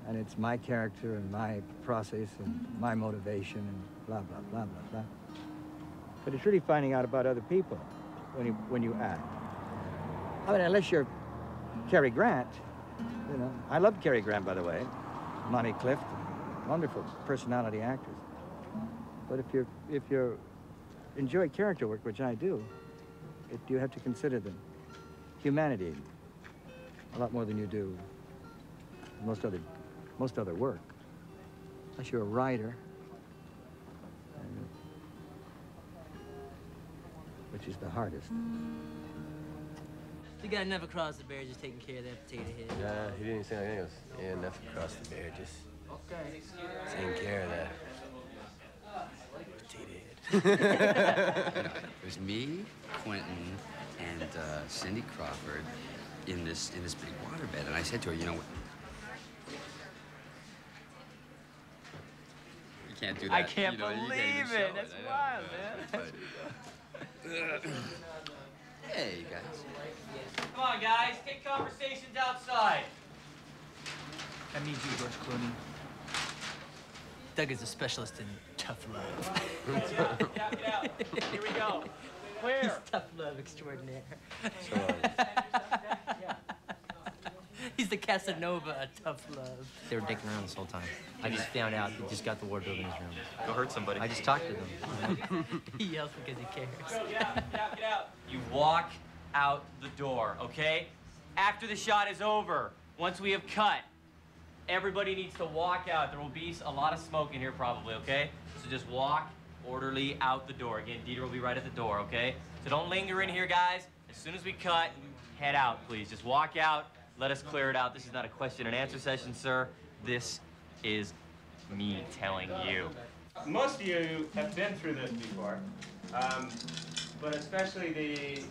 Speaker 8: And it's my character and my process and my motivation and blah, blah, blah, blah, blah. But it's really finding out about other people when you act. I mean, unless you're Cary Grant, you know. I love Cary Grant, by the way. Monty Clift, wonderful personality actors. But if you enjoy character work, which I do, you have to consider the humanity a lot more than you do most other work. Unless you're a writer, which is the hardest.
Speaker 4: The guy never crossed the bear, just taking care of that potato head.
Speaker 16: Nah, he didn't say anything. It was, yeah, never crossed the bear, just taking care of that potato head.
Speaker 12: It was me, Quentin, and Cindy Crawford in this big waterbed, and I said to her, you know what? You can't do that.
Speaker 4: I can't believe it. That's wild, man.
Speaker 12: Hey, you guys.
Speaker 13: Come on, guys. Take conversations outside.
Speaker 4: I need you, George Clooney. Doug is a specialist in tough love.
Speaker 13: Get out. Here we go. Clear.
Speaker 4: He's tough love extraordinaire. He's the Casanova of tough love.
Speaker 15: They were dicking around this whole time. I just found out he just got the wardrobe in his room. Go hurt somebody. I just talked to them.
Speaker 4: He yells because he cares.
Speaker 13: Get out. You walk out the door, okay? After the shot is over, once we have cut, everybody needs to walk out. There will be a lot of smoke in here probably, okay? So just walk orderly out the door. Again, Dieter will be right at the door, okay? So don't linger in here, guys. As soon as we cut, head out, please. Just walk out. Let us clear it out. This is not a question and answer session, sir. This is me telling you.
Speaker 22: Most of you have been through this before, but especially the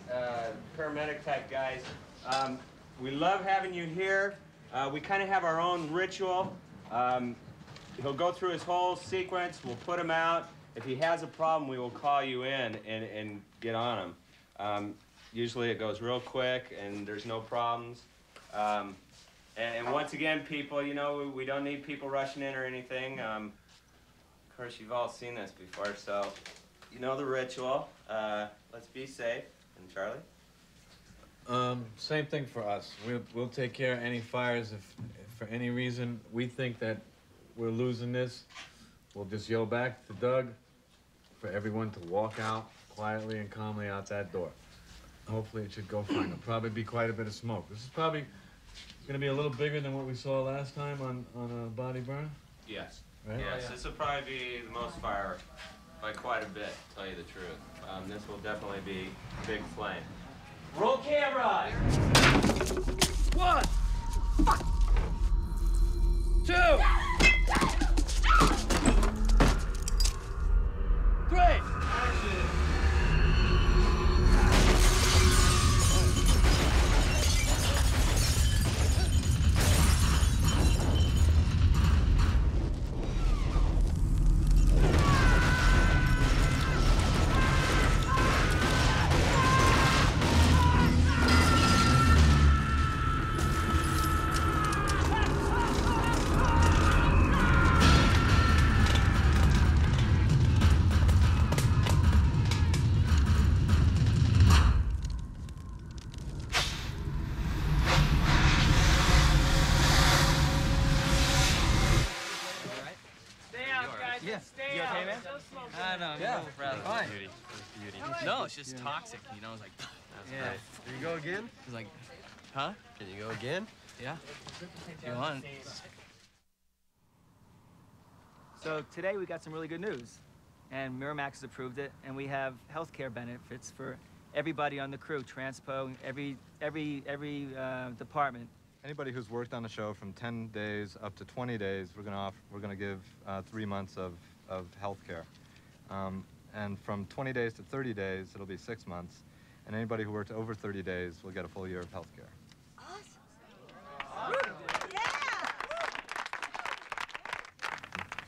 Speaker 22: paramedic type guys. We love having you here. We kind of have our own ritual. He'll go through his whole sequence. We'll put him out. If he has a problem, we will call you in and get on him. Usually it goes real quick and there's no problems. And once again, people, you know, we don't need people rushing in or anything. Of course, you've all seen this before, so you know the ritual. Let's be safe. And Charlie?
Speaker 17: Same thing for us. We'll take care of any fires if for any reason we think that we're losing this. We'll just yell back to Doug for everyone to walk out quietly and calmly out that door. Hopefully it should go fine. There'll probably be quite a bit of smoke. This is probably going to be a little bigger than what we saw last time on a body burn.
Speaker 22: Yes.
Speaker 17: Right?
Speaker 22: Yes, this will probably be the most fire by quite a bit, to tell you the truth. This will definitely be a big flame.
Speaker 13: Roll camera!
Speaker 9: 1, 2, 3.
Speaker 15: No, it's just toxic, you know. It's like,
Speaker 16: yeah. Can you go again?
Speaker 15: It's like, huh?
Speaker 16: Can you go again?
Speaker 15: Yeah. If you want.
Speaker 27: So today we got some really good news, and Miramax has approved it, and we have healthcare benefits for everybody on the crew, transpo, every department.
Speaker 26: Anybody who's worked on the show from 10 days up to 20 days, we're gonna give 3 months of health care. And from 20 days to 30 days, it'll be 6 months. And anybody who works over 30 days will get a full year of health care.
Speaker 27: Awesome.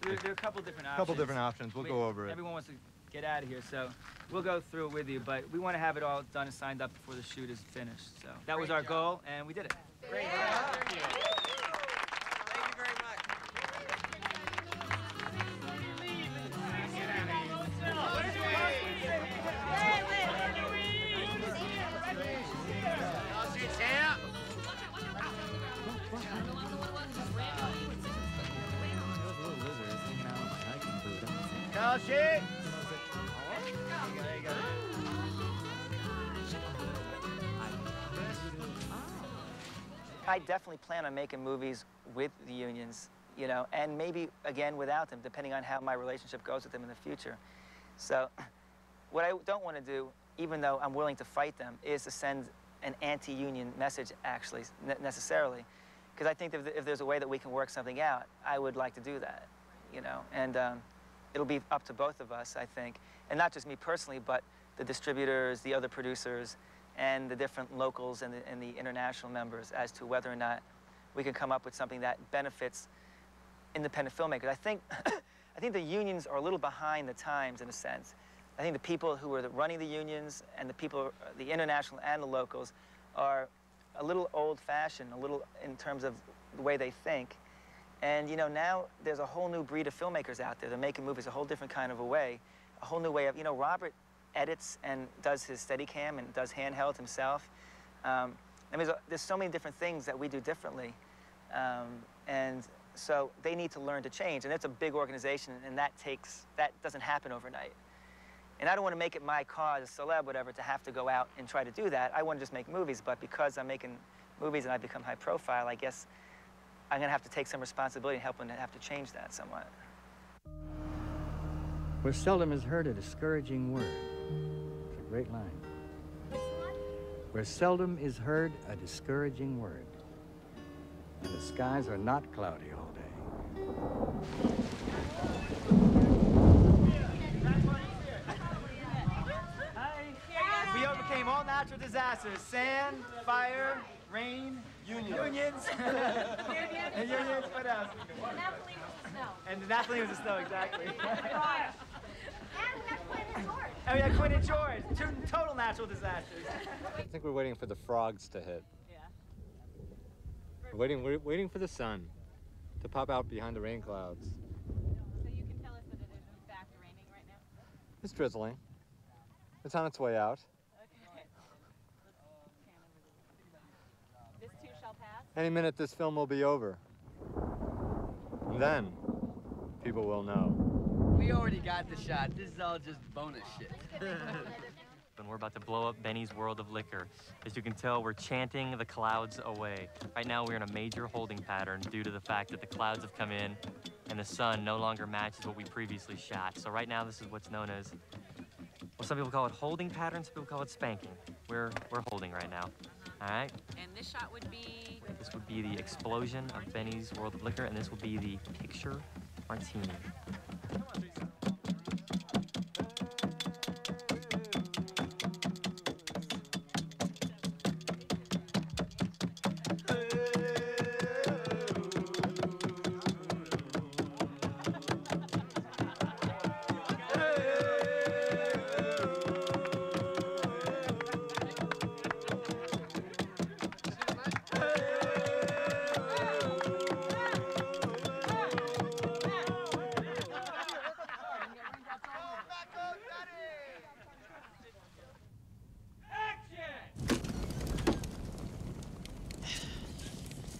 Speaker 27: So there are a couple different options.
Speaker 26: Couple different options. We'll go over it.
Speaker 27: Everyone wants to get out of here, so we'll go through it with you, but we want to have it all done and signed up before the shoot is finished. So that was our goal, and we did it.
Speaker 13: Great job. Thank you. Thank you very much.
Speaker 27: I definitely plan on making movies with the unions, you know, and maybe, again, without them, depending on how my relationship goes with them in the future. So what I don't want to do, even though I'm willing to fight them, is to send an anti-union message, actually, necessarily. Because I think if there's a way that we can work something out, I would like to do that, you know. And it'll be up to both of us, I think. And not just me personally, but the distributors, the other producers, and the different locals and the international members as to whether or not we can come up with something that benefits independent filmmakers. I think, I think the unions are a little behind the times in a sense. I think the people who are running the unions and the people, the international and the locals, are a little old-fashioned, a little in terms of the way they think. And you know, now there's a whole new breed of filmmakers out there. They're making movies a whole different kind of a way, a whole new way of, you know, Robert edits and does his Steadicam and does handheld himself. I mean, there's so many different things that we do differently. And so they need to learn to change. And it's a big organization, and that doesn't happen overnight. And I don't want to make it my cause, a celeb, whatever, to have to go out and try to do that. I want to just make movies, but because I'm making movies and I become high profile, I guess I'm going to have to take some responsibility and help them to have to change that somewhat.
Speaker 8: Where seldom is heard a discouraging word. It's a great line. Where seldom is heard a discouraging word. And the skies are not cloudy all day.
Speaker 27: We overcame all natural disasters: sand, fire, rain, unions. And unions, what else? And Napoli was the snow, exactly. And we had Quinn and George. Two total natural disasters.
Speaker 26: I think we're waiting for the frogs to hit.
Speaker 14: Yeah.
Speaker 26: We're waiting for the sun to pop out behind the rain clouds.
Speaker 14: So you can tell us that it is in fact raining right now?
Speaker 26: It's drizzling. It's on its way out.
Speaker 14: Okay. This too shall pass?
Speaker 26: Any minute this film will be over. And then people will know.
Speaker 2: We already got the shot. This is all just bonus shit.
Speaker 13: And we're about to blow up Benny's World of Liquor. As you can tell, we're chanting the clouds away. Right now, we're in a major holding pattern due to the fact that the clouds have come in and the sun no longer matches what we previously shot. So right now, this is what's known as, well, some people call it holding pattern, some people call it spanking. We're holding right now. All right?
Speaker 14: And this shot would be?
Speaker 13: This would be the explosion of Benny's World of Liquor, and this would be the picture martini.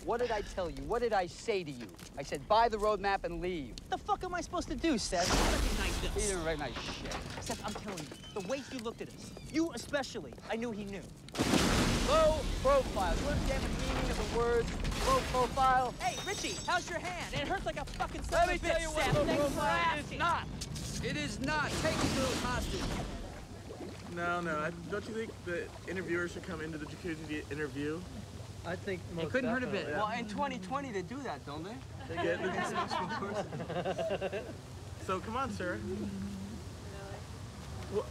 Speaker 2: What did I tell you? What did I say to you? I said, buy the road map and leave.
Speaker 4: What the fuck am I supposed to do, Seth?
Speaker 2: Recognize this. He didn't recognize shit.
Speaker 4: Seth, I'm telling you, the way he looked at us, you especially, I knew he knew.
Speaker 2: Low profile. You understand the meaning of the words low profile?
Speaker 4: Hey, Richie, how's your hand? It hurts like a fucking son
Speaker 2: Let
Speaker 4: of
Speaker 2: me
Speaker 4: a
Speaker 2: tell
Speaker 4: bitch,
Speaker 2: you what
Speaker 4: Seth.
Speaker 2: low
Speaker 4: Thanks for
Speaker 2: profile
Speaker 4: asking.
Speaker 2: is not. It is not. Take these little hostage.
Speaker 5: No. Don't you think the interviewer should come into the jacuzzi to interview?
Speaker 2: I think it couldn't hurt a bit.
Speaker 5: Yeah.
Speaker 2: Well, in 2020 they do that, don't they?
Speaker 5: They get of course. So come on, sir. What?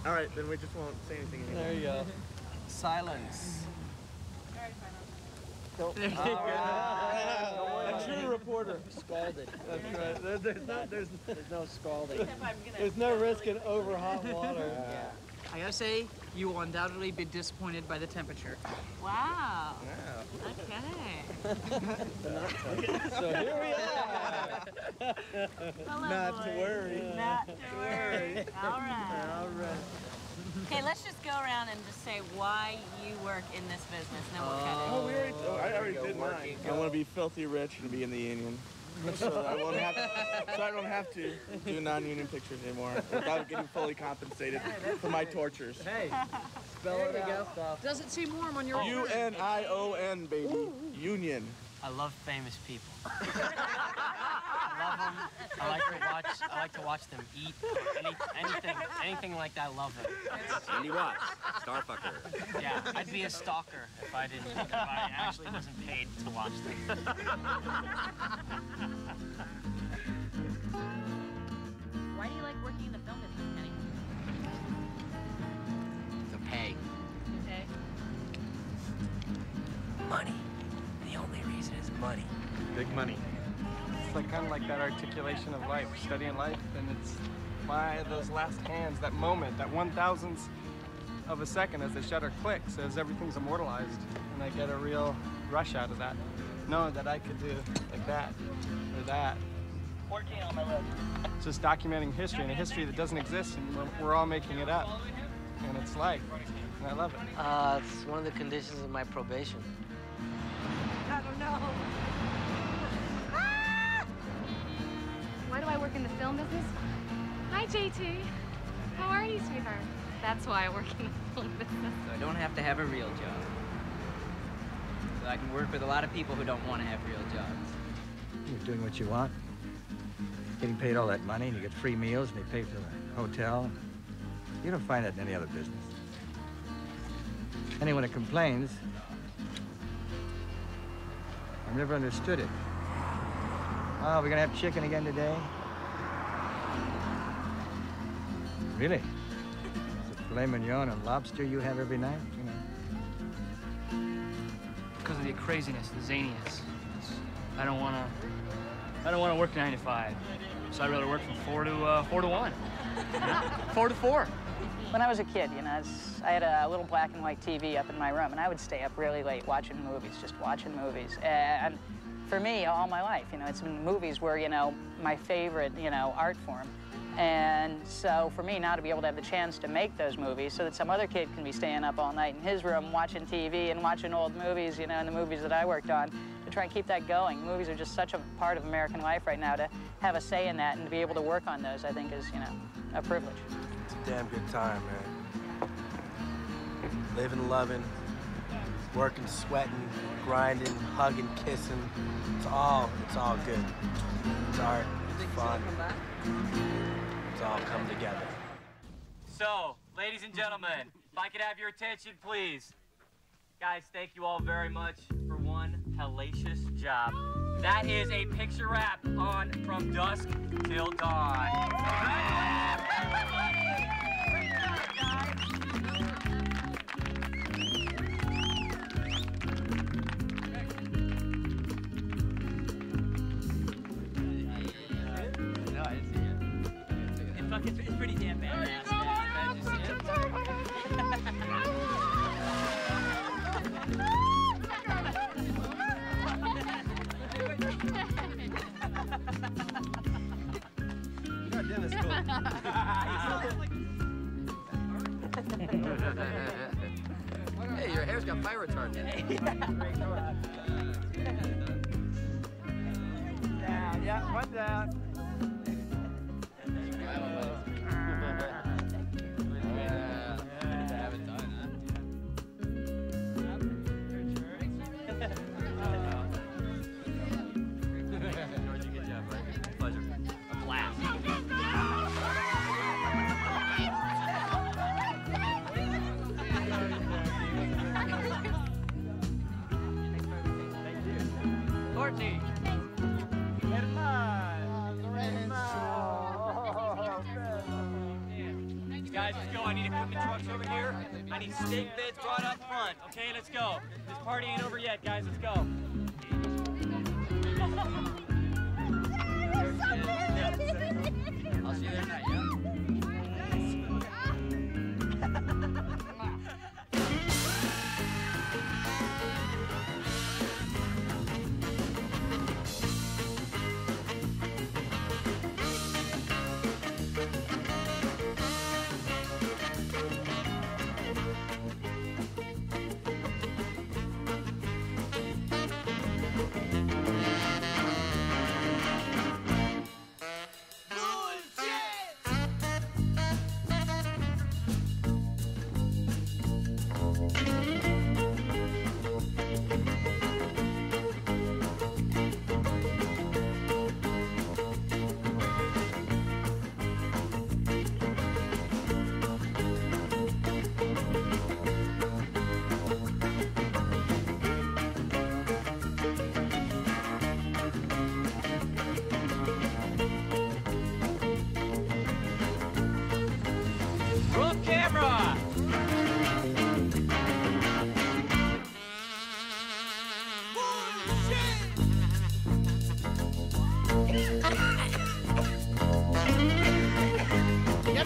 Speaker 5: All right, then we just won't say anything anymore.
Speaker 2: There you go. Silence.
Speaker 5: There you go.
Speaker 2: A true reporter.
Speaker 5: Scalded.
Speaker 2: That's right. There's no scalding. There's no risk in over hot water.
Speaker 1: Yeah. I gotta say, you will undoubtedly be disappointed by the temperature.
Speaker 14: Wow.
Speaker 5: Yeah.
Speaker 14: Okay.
Speaker 2: So here we are.
Speaker 14: Hello,
Speaker 2: Not
Speaker 14: boys.
Speaker 2: to worry.
Speaker 14: Not to worry. All right.
Speaker 2: All right.
Speaker 14: Okay, let's just go around and just say why you work in this business, and then we'll cut it.
Speaker 5: I already did. mine. I want to be filthy rich and be in the union. So I don't have to do non-union pictures anymore without getting fully compensated for my tortures.
Speaker 2: Hey, spell it out.
Speaker 1: Does it seem warm on your
Speaker 5: U-N-I-O-N, baby. Union.
Speaker 10: I love famous people. I love them. I like to watch them eat. Anything like that. I love it.
Speaker 12: Andy Watts, Starfucker.
Speaker 10: Yeah, I'd be a stalker if I actually wasn't paid to watch them.
Speaker 14: Why do you like working in the film business, Kenny?
Speaker 12: The pay.
Speaker 14: Okay.
Speaker 12: Money. The only reason is money.
Speaker 2: Big money. It's like kind of like that articulation of life, studying life, and it's by those last hands, that moment, that 1,000th of a second as the shutter clicks, as everything's immortalized, and I get a real rush out of that, knowing that I could do like that or that.
Speaker 27: 14 on my list.
Speaker 2: It's just documenting history, and a history that doesn't exist, and we're all making it up, and it's life, and I love it.
Speaker 21: It's one of the conditions of my probation.
Speaker 6: I don't know. Ah! Why do I work in the film business? Hi, JT. How are you, sweetheart? That's why I work in the film business.
Speaker 4: So I don't have to have a real job. So I can work with a lot of people who don't want to have real jobs.
Speaker 8: You're doing what you want, getting paid all that money, and you get free meals, and they pay for the hotel. You don't find that in any other business. Anyone that complains, I've never understood it. Oh, we're gonna have chicken again today? Really? Is it filet mignon and lobster you have every night? You know.
Speaker 7: Because of the craziness, the zaniness. I don't wanna work 9 to 5. So I'd rather work from 4 to 1. 4 to 4.
Speaker 1: When I was a kid, you know, I had a little black and white TV up in my room, and I would stay up really late watching movies, just watching movies. And for me, all my life, you know, it's been movies were, you know, my favorite, you know, art form. And so for me now to be able to have the chance to make those movies so that some other kid can be staying up all night in his room watching TV and watching old movies, you know, and the movies that I worked on, to try and keep that going. Movies are just such a part of American life right now. To have a say in that and to be able to work on those, I think is, you know, a privilege.
Speaker 11: It's a damn good time, man. Living, loving, working, sweating, grinding, hugging, kissing. It's all good. It's art, it's fun. It's all come together.
Speaker 13: So, ladies and gentlemen, if I could have your attention, please. Guys, thank you all very much for one hellacious job. That is a picture wrap on From Dusk Till Dawn.
Speaker 4: It's pretty damn badass.
Speaker 11: You're Dennis cool.
Speaker 12: Hey, your hair's got fire retardant.
Speaker 2: Down, yeah, one down.
Speaker 13: Guys, let's go. I need equipment trucks over here. I need steak beds brought up front. Okay, let's go. This party ain't over yet, guys. Let's go.
Speaker 12: I'll see you there tonight, yeah?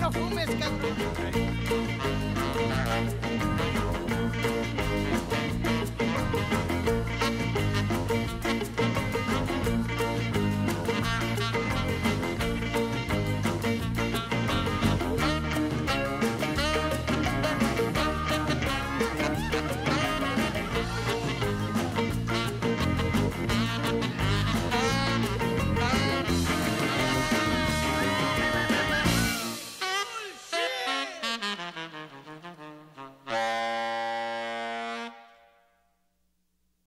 Speaker 9: no fumes, cabrón.